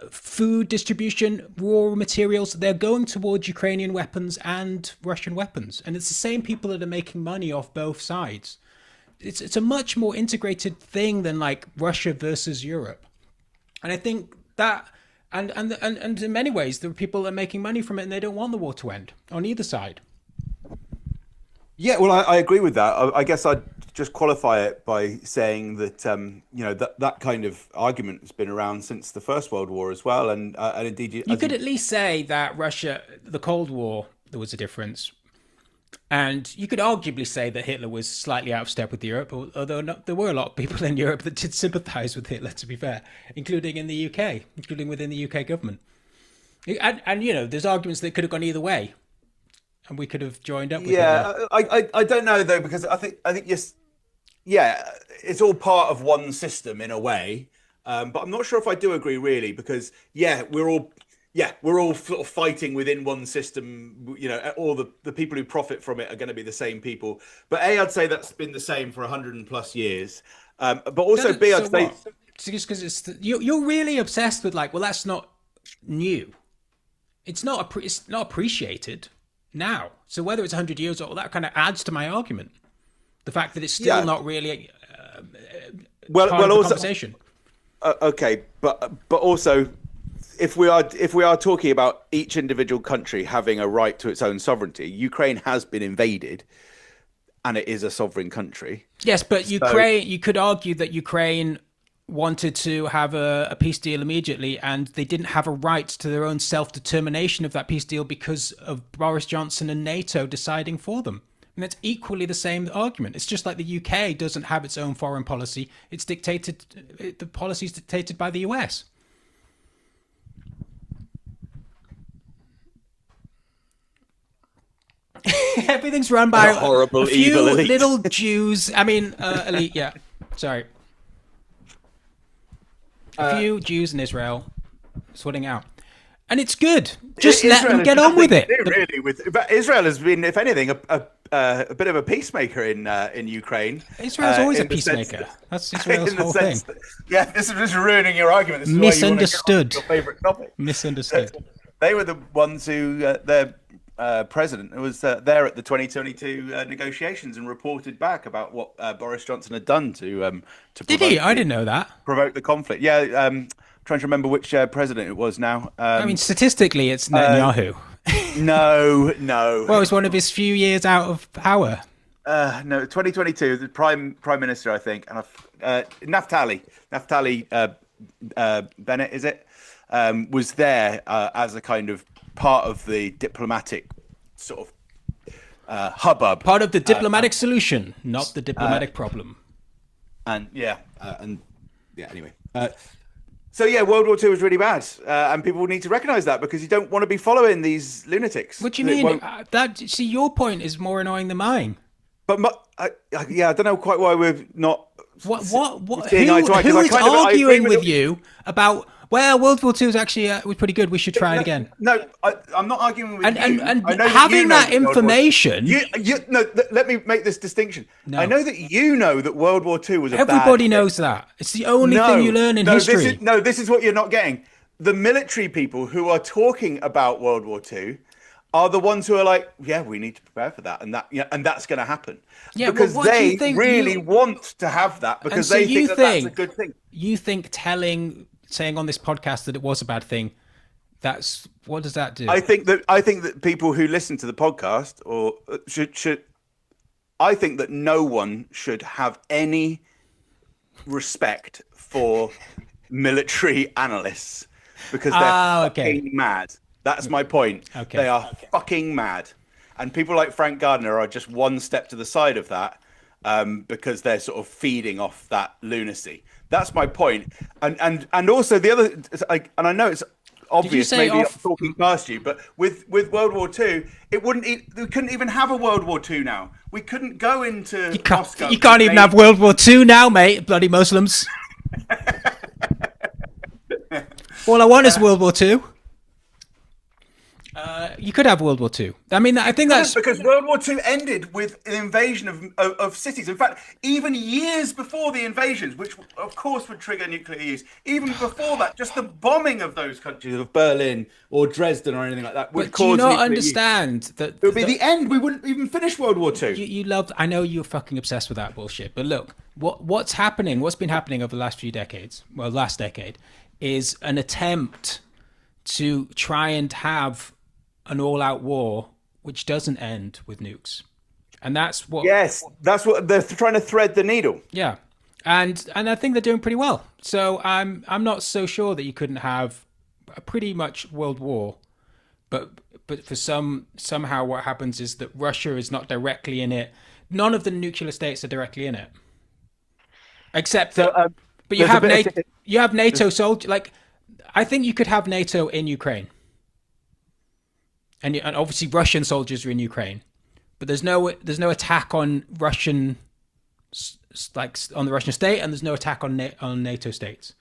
food distribution, raw materials. They're going towards Ukrainian weapons and Russian weapons. And it's the same people that are making money off both sides. It's a much more integrated thing than like Russia versus Europe. And I think that... And in many ways, there are people that are making money from it, and they don't want the war to end on either side. Yeah, well, I agree with that. I guess I'd just qualify it by saying that that kind of argument has been around since the First World War as well, and indeed you could at least say that Russia, the Cold War, there was a difference. And you could arguably say that Hitler was slightly out of step with Europe, although there were a lot of people in Europe that did sympathise with Hitler, to be fair, including in the UK, including within the UK government. And there's arguments that could have gone either way, and we could have joined up with Hitler. I don't know, though, because I think it's all part of one system in a way, but I'm not sure if I do agree, really, because, we're all sort of fighting within one system. All the people who profit from it are going to be the same people. But I'd say that's been the same for 100+ years. But also B, I'd say... Just because you're really obsessed with that's not new. It's not appreciated now. So whether it's 100 years old, that kind of adds to my argument. The fact that it's still not really part of the conversation. Okay, but also... If we are talking about each individual country having a right to its own sovereignty, Ukraine has been invaded, and it is a sovereign country. Yes, but Ukraine. You could argue that Ukraine wanted to have a peace deal immediately, and they didn't have a right to their own self-determination of that peace deal because of Boris Johnson and NATO deciding for them. And that's equally the same argument. It's just like the UK doesn't have its own foreign policy; it's dictated. The policy is dictated by the US. Everything's run by horrible, a few evil elite. Little Jews. I mean, elite. Yeah, sorry. A few Jews in Israel sorting out, and it's good. Just let them get on with it. But Israel has been, if anything, a bit of a peacemaker in Ukraine. Israel's always a peacemaker. That's Israel's whole thing. This is just ruining your argument. This is misunderstood. Your favourite topic. Misunderstood. They were the ones who their president was there at the 2022 negotiations and reported back about what Boris Johnson had done to Did he? I didn't know that. Provoke the conflict. Trying to remember which president it was now. I mean, statistically, it's Netanyahu. No. Well, it's one of his few years out of power. No, 2022, the prime minister, I think, and Naftali Bennett, is it? Was there as a kind of part of the diplomatic sort of hubbub. Part of the diplomatic solution, not the diplomatic problem. Anyway. So yeah, World War II was really bad, and people need to recognise that because you don't want to be following these lunatics. What do you mean? See, your point is more annoying than mine. But I don't know quite why we're not. What? Who is arguing with you about? Well, World War II was actually was pretty good. We should try it again. No, I'm not arguing with you. And having that information. Let me make this distinction. No. I know that you know that World War II was a Everybody bad knows that. It's the only thing you learn in history. This is what you're not getting. The military people who are talking about World War II are the ones who are like, yeah, we need to prepare for that, and that's going to happen. Yeah, because they really want to have that because they think that's a good thing. You think saying on this podcast that it was a bad thing, what does that do? I think that people who listen to the podcast I think that no one should have any respect for military analysts because they're fucking mad. That's my point. Okay. They are fucking mad. And people like Frank Gardner are just one step to the side of that because they're sort of feeding off that lunacy. That's my point. And also the other, and I know it's obvious, maybe I'm talking past you, but with World War II, we couldn't even have a World War II now. We couldn't go into Moscow. You can't even have World War II now, mate, bloody Muslims. All I want is World War II. You could have World War II. I mean, I think that's because World War II ended with an invasion of cities. In fact, even years before the invasions, which of course would trigger nuclear use, even before that, just the bombing of those countries, of Berlin or Dresden or anything like that, would cause. Do you not understand that it would be the end? We wouldn't even finish World War II. You love. I know you're fucking obsessed with that bullshit, but look, what's happening? What's been happening over the last few decades? Well, last decade is an attempt to try and have an all-out war which doesn't end with nukes, and that's what they're trying to thread the needle. Yeah, and I think they're doing pretty well. So I'm not so sure that you couldn't have a pretty much world war, but for somehow what happens is that Russia is not directly in it. None of the nuclear states are directly in it, except that. But you have NATO soldiers. Like, I think you could have NATO in Ukraine. And obviously Russian soldiers are in Ukraine, but there's no attack on Russian, like on the Russian state, and there's no attack on NATO states.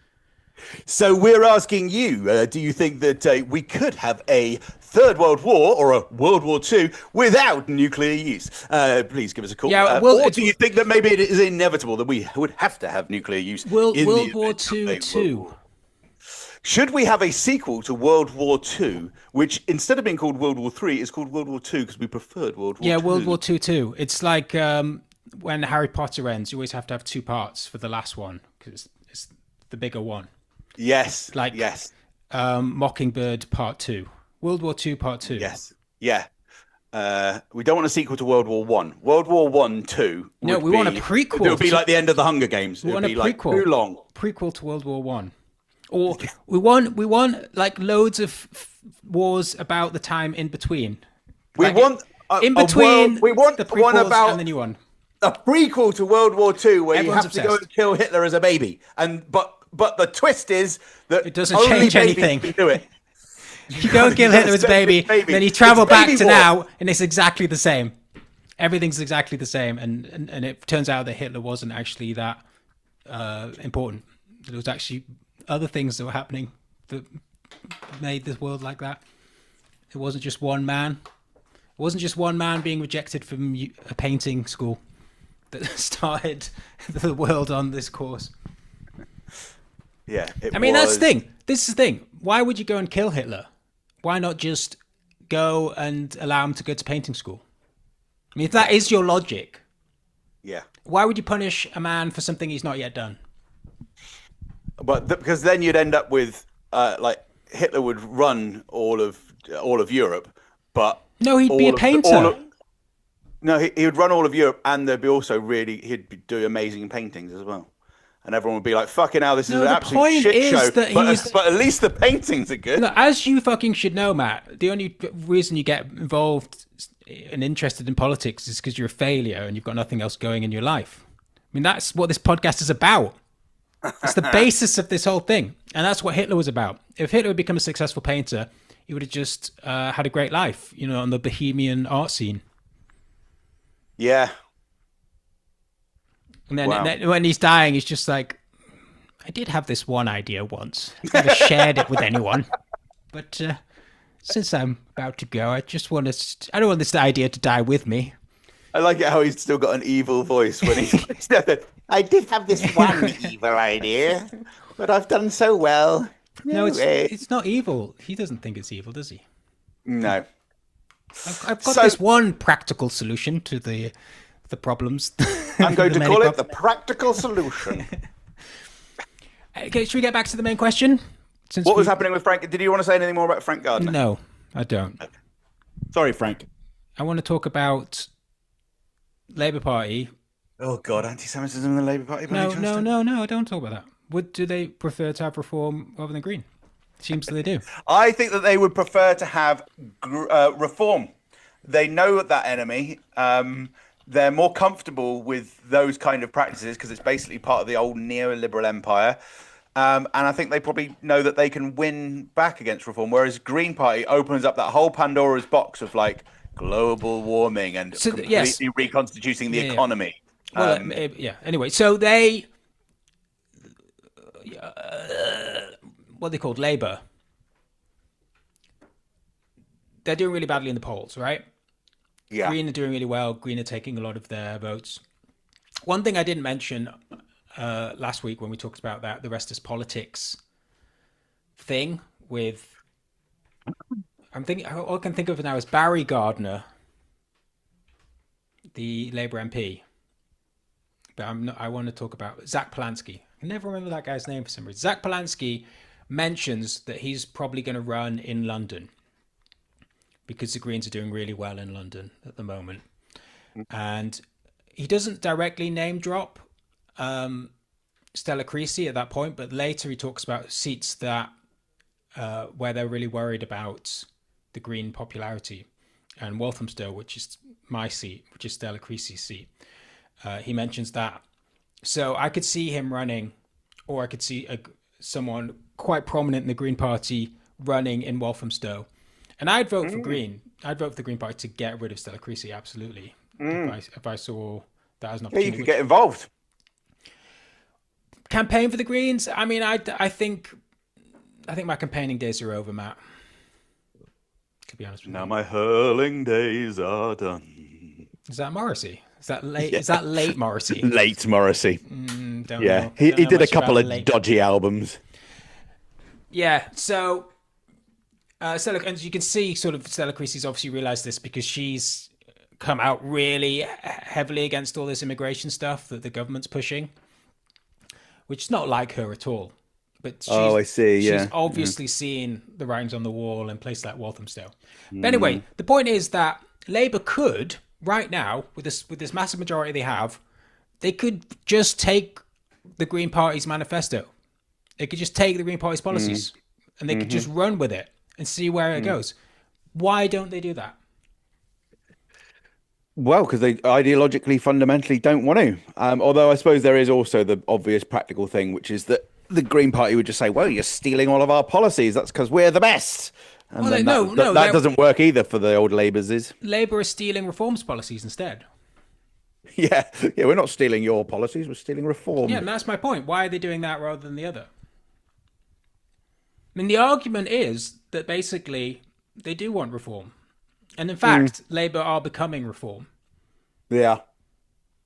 So we're asking you: do you think that we could have a third world war or a World War II without nuclear use? Please give us a call. Yeah, or do you think that maybe it is inevitable that we would have to have nuclear use? World War II too. Should we have a sequel to World War II, which instead of being called World War III is called World War II because we preferred World War II? Yeah, World War II too. It's like when Harry Potter ends, you always have to have two parts for the last one because it's the bigger one. Yes. Mockingbird Part 2. World War II Part 2. Yes. Yeah. We don't want a sequel to World War One. World War One, 2. No, we want a prequel. It would be like the end of the Hunger Games. We want a prequel. Like too long. Prequel to World War One. Or we want like loads of wars about the time in between. We want in between. We want the prequels one about and the new one. A prequel to World War II where Everyone's you have obsessed. to go and kill Hitler as a baby, but the twist is that it doesn't only change babies anything. can do it. You go and kill Hitler as a baby, then you travel back to now, and it's exactly the same. Everything's exactly the same, and it turns out that Hitler wasn't actually that important. There was actually other things that were happening that made this world like that. It wasn't just one man. It wasn't just one man being rejected from a painting school that started the world on this course. Yeah, that's the thing. This is the thing. Why would you go and kill Hitler? Why not just go and allow him to go to painting school? I mean, if that is your logic, yeah. Why would you punish a man for something he's not yet done? But because then you'd end up with like Hitler would run all of Europe, but no, he'd be a painter. He would run all of Europe, and there'd be also he'd do amazing paintings as well, and everyone would be like, "Fucking hell, this is an absolute shit show." But at least the paintings are good. Look, as you fucking should know, Matt, the only reason you get involved and interested in politics is because you're a failure and you've got nothing else going in your life. I mean, that's what this podcast is about. It's the basis of this whole thing. And that's what Hitler was about. If Hitler had become a successful painter, he would have just had a great life, on the bohemian art scene. Yeah. And then when he's dying, he's just like, I did have this one idea once. I never shared it with anyone. But since I'm about to go, I don't want this idea to die with me. I like it how he's still got an evil voice when he's I did have this one evil idea, but I've done so well. No, it's not evil. He doesn't think it's evil, does he? No. I've got this one practical solution to the problems. I'm going to call it the practical solution. Okay, should we get back to the main question? What was happening with Frank? Did you want to say anything more about Frank Gardner? No, I don't. Sorry, Frank. I want to talk about Labour Party. Oh, God, anti-Semitism in the Labour Party? No, I don't talk about that. Do they prefer to have reform rather than Green? Seems that they do. I think that they would prefer to have reform. They know that enemy. They're more comfortable with those kind of practices because it's basically part of the old neoliberal empire. And I think they probably know that they can win back against reform, whereas Green Party opens up that whole Pandora's box of like global warming and completely reconstituting the economy. Well, anyway, so they... what they called Labour. They're doing really badly in the polls, right? Yeah. Green are doing really well. Green are taking a lot of their votes. One thing I didn't mention last week when we talked about that, the rest is politics thing with... all I can think of now is Barry Gardner, the Labour MP. But I want to talk about Zach Polansky. I can never remember that guy's name for some reason. Zach Polansky mentions that he's probably going to run in London because the Greens are doing really well in London at the moment. And he doesn't directly name drop Stella Creasy at that point, but later he talks about seats that where they're really worried about the Green popularity. And Walthamstow, which is my seat, which is Stella Creasy's seat, he mentions that. So I could see him running, or I could see someone quite prominent in the Green Party running in Walthamstow. And I'd vote for Green. I'd vote for the Green Party to get rid of Stella Creasy, absolutely. If I saw that as an opportunity. Yeah, you could get involved. Campaign for the Greens? I mean, I think my campaigning days are over, Matt. To be honest with you. Now my hurling days are done. Is that Morrissey? Is that late? Yeah. Is that late Morrissey? Late Morrissey. Don't yeah, know. He did a couple of dodgy albums. Yeah, so Stella, and you can see sort of Stella Creasy's obviously realised this because she's come out really heavily against all this immigration stuff that the government's pushing, which is not like her at all. But I see. She's obviously seen the writings on the wall in places like Walthamstow. But anyway, the point is that Labour could, right now, with this massive majority they have, they could just take the Green Party's manifesto. They could just take the Green Party's policies and they could just run with it and see where it goes. Why don't they do that? Well, because they ideologically, fundamentally don't want to. Although I suppose there is also the obvious practical thing, which is that the Green Party would just say, well, you're stealing all of our policies. That's because we're the best. And that doesn't work either for the old Labours. Labour is stealing reforms policies instead. Yeah, we're not stealing your policies. We're stealing reform. Yeah, and that's my point. Why are they doing that rather than the other? I mean, the argument is that basically they do want reform. And in fact, Labour are becoming reform. Yeah.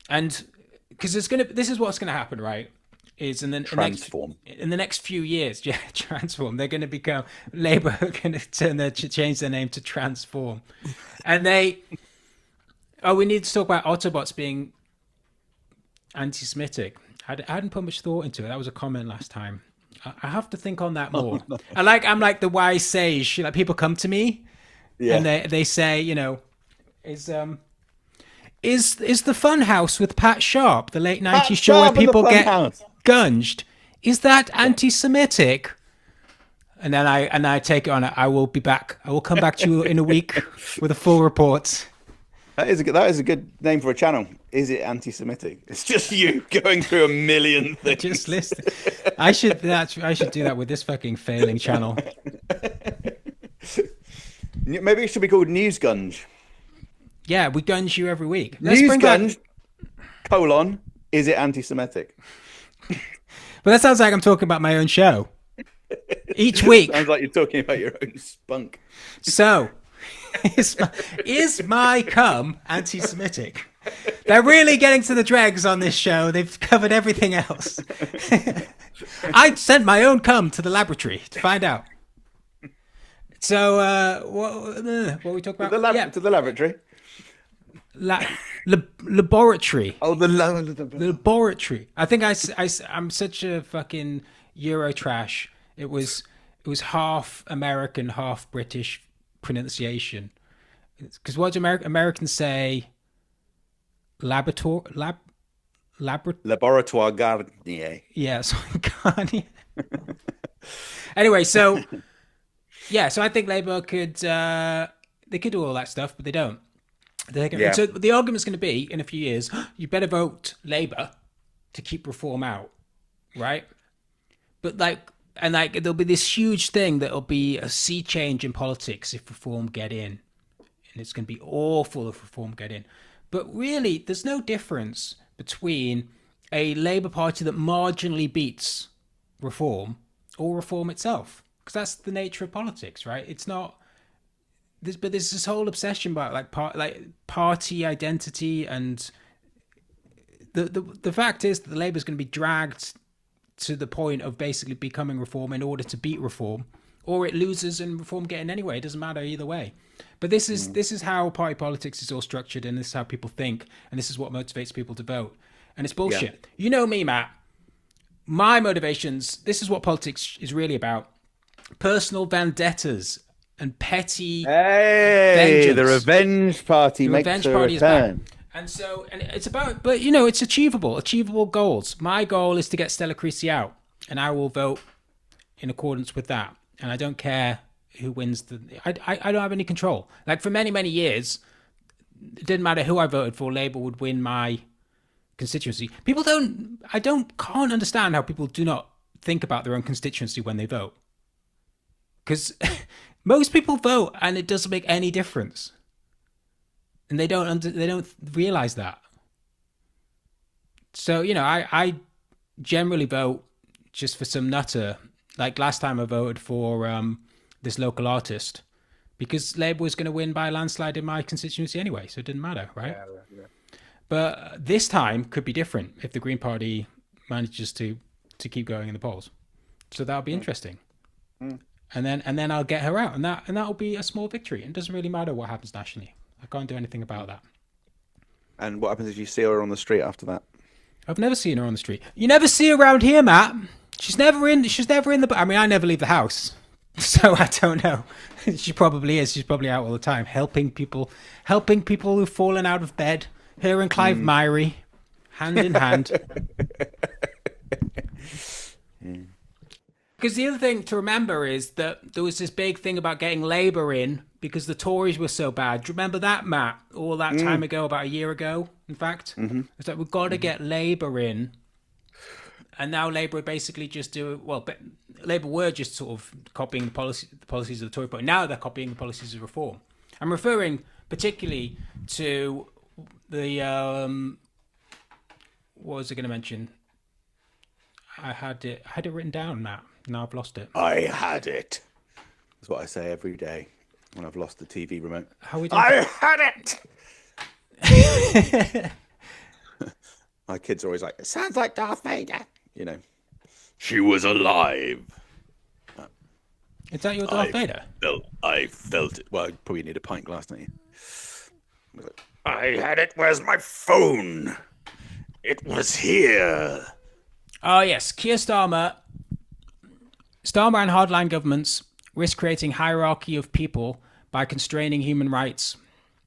And because this is what's going to happen, right? Is in the next few years, transform. They're going to become Labour are going to change their name to Transform, and we need to talk about Autobots being anti-Semitic. I hadn't put much thought into it. That was a comment last time. I have to think on that more. Oh, no. I'm like the wise sage. Like people come to me, and they say, is the Funhouse with Pat Sharp, the late 90s show where people get gunged, is that anti-Semitic? And then I take it on. I will be back. I will come back to you in a week with a full report. That is a good name for a channel. Is it anti-Semitic? It's just you going through a million things. Just list. I should do that with this fucking failing channel. Maybe it should be called Newsgunge. Yeah, we gunge you every week. Newsgunge, colon, is it anti-Semitic? But that sounds like I'm talking about my own show. Each week. Sounds like you're talking about your own spunk. So, is my cum anti-Semitic? They're really getting to the dregs on this show. They've covered everything else. I sent my own cum to the laboratory to find out. So, what were we talking about? To the laboratory. Laboratory. Oh, the Laboratory. I think I'm such a fucking Euro trash. It was half American, half British pronunciation. Because what do Americans say? Laboratoire Garnier. Yeah, so Garnier. Anyway, so I think Labour could they could do all that stuff, but they don't. So the argument's going to be in a few years, you better vote Labour to keep reform out, right? But there'll be this huge thing that'll be a sea change in politics if reform get in, and it's going to be awful if reform get in. But really, there's no difference between a Labour Party that marginally beats reform or reform itself, because that's the nature of politics, right? It's not. But there's this whole obsession about party identity, and the fact is that the Labour is going to be dragged to the point of basically becoming reform in order to beat reform, or it loses and reform get in anyway. It doesn't matter either way. But this is how party politics is all structured, and this is how people think, and this is what motivates people to vote. And it's bullshit. Yeah. You know me, Matt. My motivations. This is what politics is really about: personal vendettas and petty vengeance. The revenge party makes a return. And it's about, but it's achievable goals. My goal is to get Stella Creasy out, and I will vote in accordance with that. And I don't care who wins I don't have any control. Like, for many, many years, it didn't matter who I voted for, Labour would win my constituency. Can't understand how people do not think about their own constituency when they vote. Because most people vote and it doesn't make any difference. And they don't realize that. So, I generally vote just for some nutter. Like last time I voted for this local artist because Labour was going to win by a landslide in my constituency anyway, so it didn't matter, right? Yeah. But this time could be different if the Green Party manages to keep going in the polls. So that'll be interesting. And then I'll get her out, and that'll be a small victory. It doesn't really matter what happens nationally. I can't do anything about that. And what happens if you see her on the street after that? I've never seen her on the street. You never see her around here, Matt. She's never in the. I mean, I never leave the house, so I don't know. She probably is. She's probably out all the time, helping people who've fallen out of bed. Her and Clive Myrie, hand in hand. Because the other thing to remember is that there was this big thing about getting Labour in because the Tories were so bad. Do you remember that, Matt? All that time ago, about a year ago, in fact? It's like, we've got to get Labour in. And now Labour would basically just Labour were just sort of copying the policies of the Tory Party. Now they're copying the policies of reform. I'm referring particularly to the... what was I going to mention? I had it written down, Matt. Now I've lost it. I had it. That's what I say every day when I've lost the TV remote. How are we doing? I had it. My kids are always like, it sounds like Darth Vader. She was alive. Is that your Darth Vader? I felt it. Well, I probably need a pint glass, don't you? I had it. Where's my phone? It was here. Oh, yes. Keir Starmer and hardline governments risk creating hierarchy of people by constraining human rights.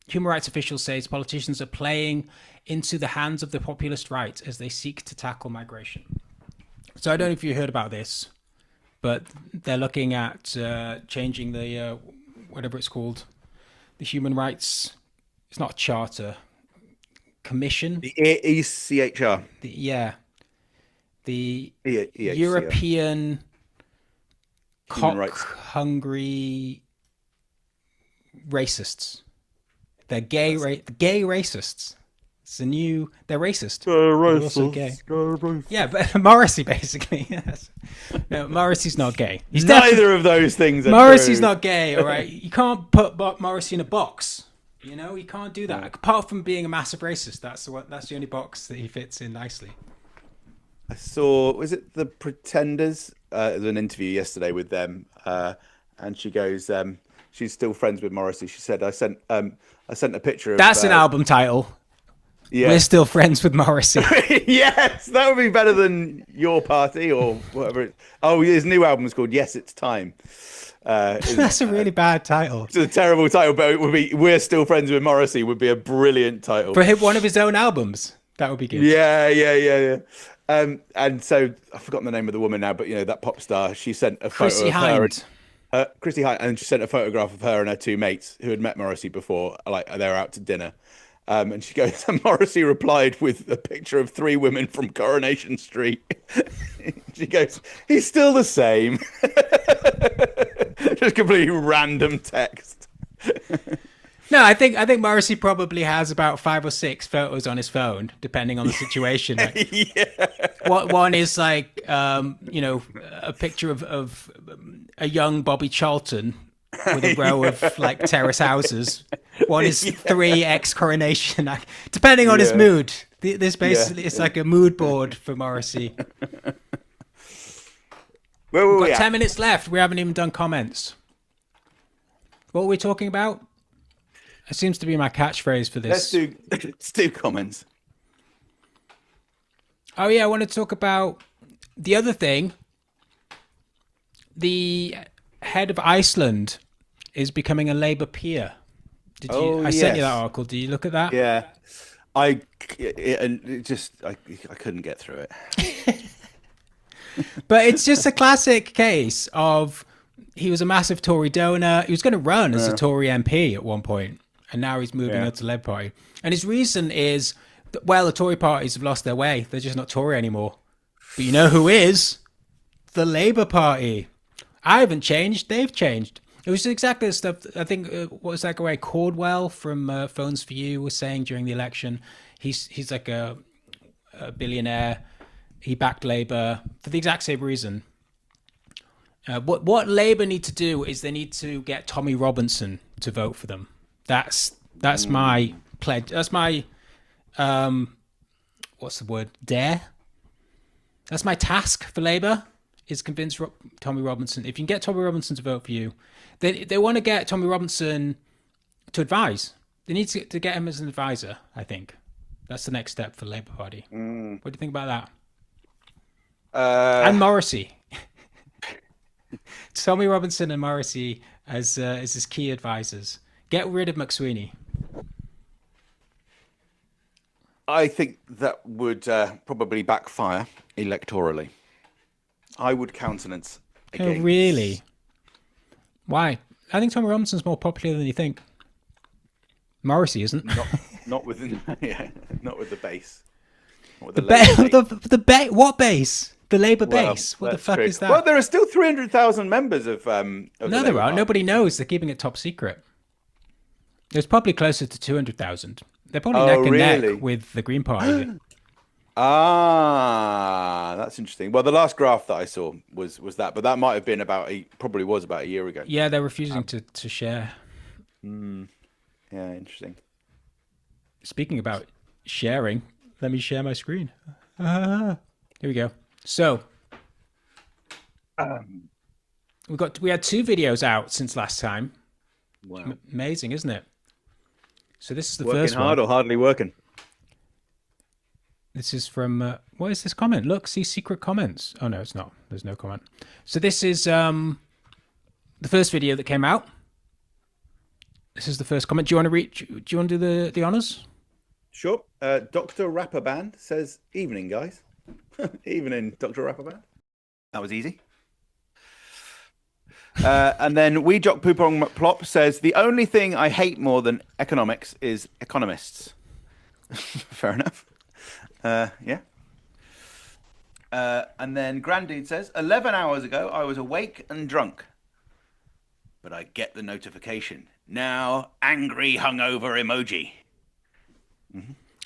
Human rights officials say politicians are playing into the hands of the populist right as they seek to tackle migration. So I don't know if you heard about this, but they're looking at changing the, whatever it's called, the human rights It's not a charter. Commission. The ECHR. The EHCR. European Human rights. cock-hungry racists. They're gay racists. They're racist. They're also gay. Yeah, but Morrissey basically. Yes. No, Morrissey's not gay. He's Neither of those things are Morrissey's true. not gay, all right? You can't put Morrissey in a box. You know, you can't do that. Apart from being a massive racist, that's the only box that he fits in nicely. I saw, was it The Pretenders? There was an interview yesterday with them, and she goes, she's still friends with Morrissey. She said, I sent a picture of... That's an album title. Yeah. We're still friends with Morrissey. Yes, that would be better than Your Party or whatever. Oh, his new album is called Yes, It's Time. That's a really bad title. It's a terrible title, but it would be We're Still Friends with Morrissey would be a brilliant title. For one of his own albums, that would be good. Yeah. And so I've forgotten the name of the woman now, but you know that pop star. She sent a photo of her, Chrissy Hind, and she sent a photograph of her and her two mates who had met Morrissey before, like they were out to dinner. And she goes, and Morrissey replied with a picture of three women from Coronation Street. She goes, he's still the same. Just completely random text. No, I think Morrissey probably has about 5 or 6 photos on his phone, depending on the situation. Like, Yeah. one is like, a picture of a young Bobby Charlton with a row of like terrace houses. One is 3 ex-Coronation, depending on his mood. This basically it's like a mood board for Morrissey. Where were We've we got at? 10 minutes left. We haven't even done comments. What were we talking about? It seems to be my catchphrase for this. Let's do comments. Oh yeah, I want to talk about the other thing. The head of Iceland is becoming a Labour peer. Did you? Oh, I sent you yes. that article. Did you look at that? Yeah. I couldn't get through it. But it's just a classic case of he was a massive Tory donor. He was going to run as a Tory MP at one point, and now he's moving up to the Labour Party. And his reason is that, well, the Tory parties have lost their way. They're just not Tory anymore. But you know who is? The Labour Party. I haven't changed. They've changed. It was exactly the stuff, I think, what was that guy, Cordwell from Phones for You was saying during the election. He's like a billionaire. He backed Labour for the exact same reason. What Labour need to do is they need to get Tommy Robinson to vote for them. That's my pledge. That's my what's the word? Dare. That's my task for Labour. Is convince Tommy Robinson. If you can get Tommy Robinson to vote for you, they want to get Tommy Robinson to advise. They need to get him as an advisor. I think that's the next step for the Labour Party. What do you think about that? And Morrissey. Tommy Robinson and Morrissey as his key advisors. Get rid of McSweeney. I think that would probably backfire electorally. I would countenance against... Oh, really? Why? I think Tommy Robinson's more popular than you think. Morrissey isn't. Not with not with the base. Not with The base. What base? The Labour base. What the fuck is that? Well, there are still 300,000 members of no, the there Labour aren't. Party. Nobody knows. They're keeping it top secret. There's probably closer to 200,000. They're probably neck and neck with the Green Party. Ah, that's interesting. Well, the last graph that I saw was that, but that might have been probably was about a year ago. Yeah, they're refusing to share. Yeah, interesting. Speaking about sharing, let me share my screen. Here we go. So, we had 2 videos out since last time. Wow. Amazing, isn't it? So this is the Working first hard one. or hardly working? This is from, what is this comment? Look, see secret comments. Oh, no, it's not. There's no comment. So this is the first video that came out. This is the first comment. Do you want to read? Do you want to do the honors? Sure. Dr. Rapper Band says, evening, guys. Evening, Dr. Rapper Band. That was easy. And then We Jock Poopong Plop says, the only thing I hate more than economics is economists. Fair enough. Yeah. And then Granddude says, 11 hours ago, I was awake and drunk. But I get the notification. Now, angry hungover emoji.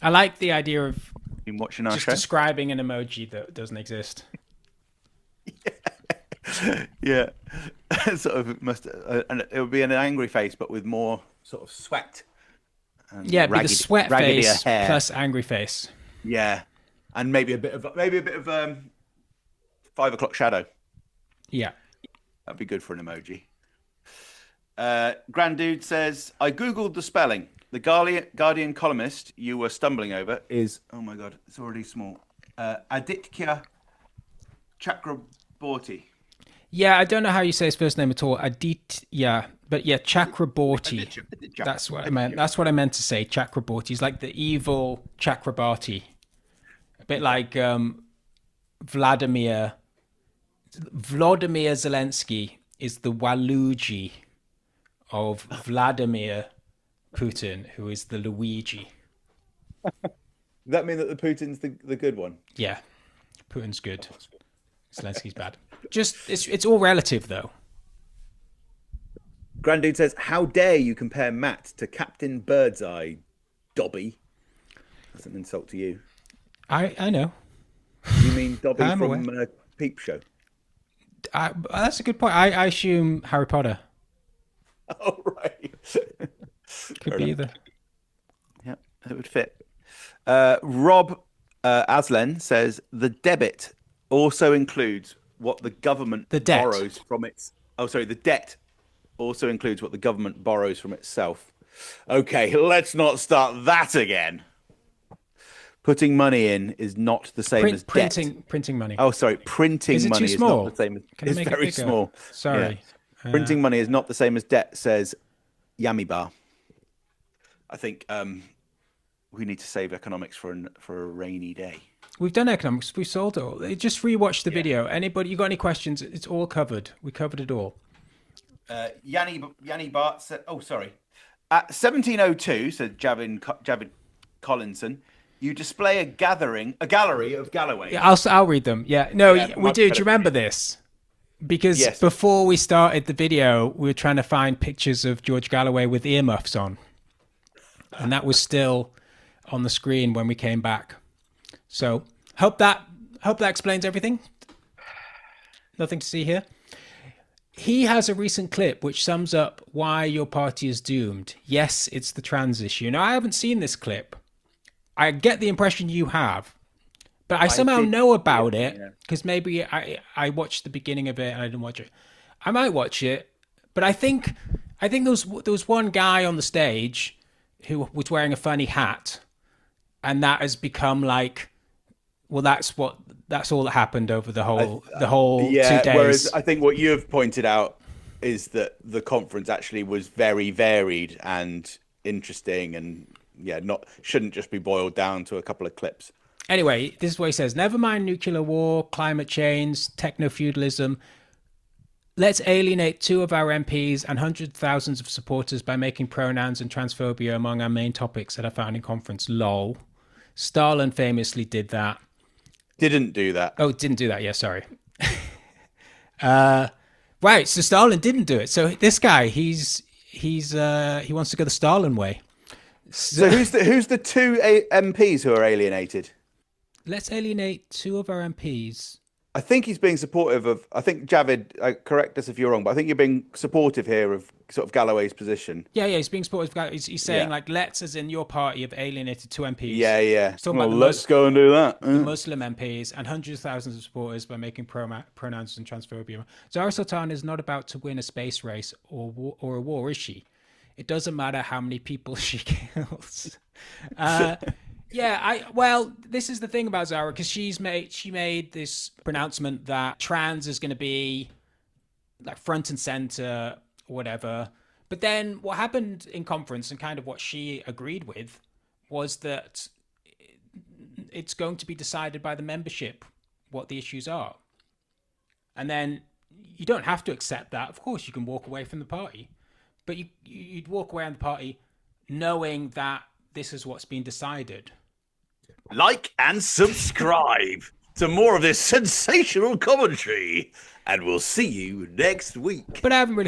I like the idea of Been watching our just show? describing an emoji that doesn't exist. Yeah. Sort of must, and it would be an angry face, but with more sort of sweat. And Yeah, it'd be the sweat face hair. plus angry face. Yeah, and maybe a bit of 5 o'clock shadow. Yeah. That'd be good for an emoji. Granddude says, I googled the spelling. The Guardian columnist you were stumbling over is, oh my god, it's already small. Aditya Chakraborty. Yeah, I don't know how you say his first name at all. Yeah, but yeah, Chakraborty. Aditya. That's what I meant. That's what I meant to say. Chakraborty. He's like the evil Chakrabarty. A bit like Vladimir Zelensky is the Waluigi of Vladimir Putin, who is the Luigi. Does that mean that the Putin's the good one? Yeah, Putin's good. Zelensky's bad. Just it's all relative though. Granddude says, how dare you compare Matt to Captain Birdseye, Dobby? That's an insult to you. I know. You mean Dobby I'm from Peep Show? That's a good point. I assume Harry Potter. Oh, right. Could be either. Yeah, it would fit. Rob Aslen says, the debit also includes what the government borrows from its... Oh, sorry, the debt also includes what the government borrows from itself. Okay, let's not start that again. Putting money in is not the same as debt. Printing money. Oh, sorry, printing money is not the same as... It's very small. Sorry. Yeah. Printing money is not the same as debt, says Yami Bar. I think we need to save economics for a rainy day. We've done economics. We solved it all. Just rewatch the video. Anybody, you got any questions? It's all covered. We covered it all. Yanni Bart said, oh, sorry. At 1702, said Javid Collinson, you display a gallery of Galloway. Yeah, I'll read them. Yeah. No, Yeah, we do. Do you remember this? Because before we started the video, we were trying to find pictures of George Galloway with earmuffs on. And that was still on the screen when we came back. So hope that explains everything. Nothing to see here. He has a recent clip which sums up why your party is doomed. Yes, it's the trans issue. Now, I haven't seen this clip. I get the impression you have, but I somehow know about it because maybe I watched the beginning of it and I didn't watch it. I might watch it, but I think there was one guy on the stage who was wearing a funny hat, and that has become like, well, that's all that happened over the whole 2 days. Whereas I think what you have pointed out is that the conference actually was very varied and interesting, and shouldn't just be boiled down to a couple of clips. Anyway, this is what he says. Never mind nuclear war, climate change, techno-feudalism. Let's alienate 2 of our MPs and hundreds of thousands of supporters by making pronouns and transphobia among our main topics at our founding conference. LOL. Stalin famously did that. Didn't do that. Oh, didn't do that. Yeah, sorry. Right, so Stalin didn't do it. So this guy, he wants to go the Stalin way. So who's the 2 MPs who are alienated? Let's alienate 2 of our MPs. I think he's being supportive of. I think Javid, correct us if you're wrong, but I think you're being supportive here of sort of Galloway's position. Yeah, he's being supportive. He's saying like, let's, as in your party, have alienated 2 MPs. Yeah. He's talking about let's go and do that. The Muslim MPs and hundreds of thousands of supporters by making pronouns and transphobia. Zara Sultan is not about to win a space race or a war, is she? It doesn't matter how many people she kills. Well, this is the thing about Zara, because she made this pronouncement that trans is going to be like front and center or whatever. But then what happened in conference, and kind of what she agreed with, was that it's going to be decided by the membership what the issues are. And then you don't have to accept that. Of course, you can walk away from the party, but you'd walk away on the party knowing that this is what's been decided. Like and subscribe to more of this sensational commentary, and we'll see you next week. But I haven't really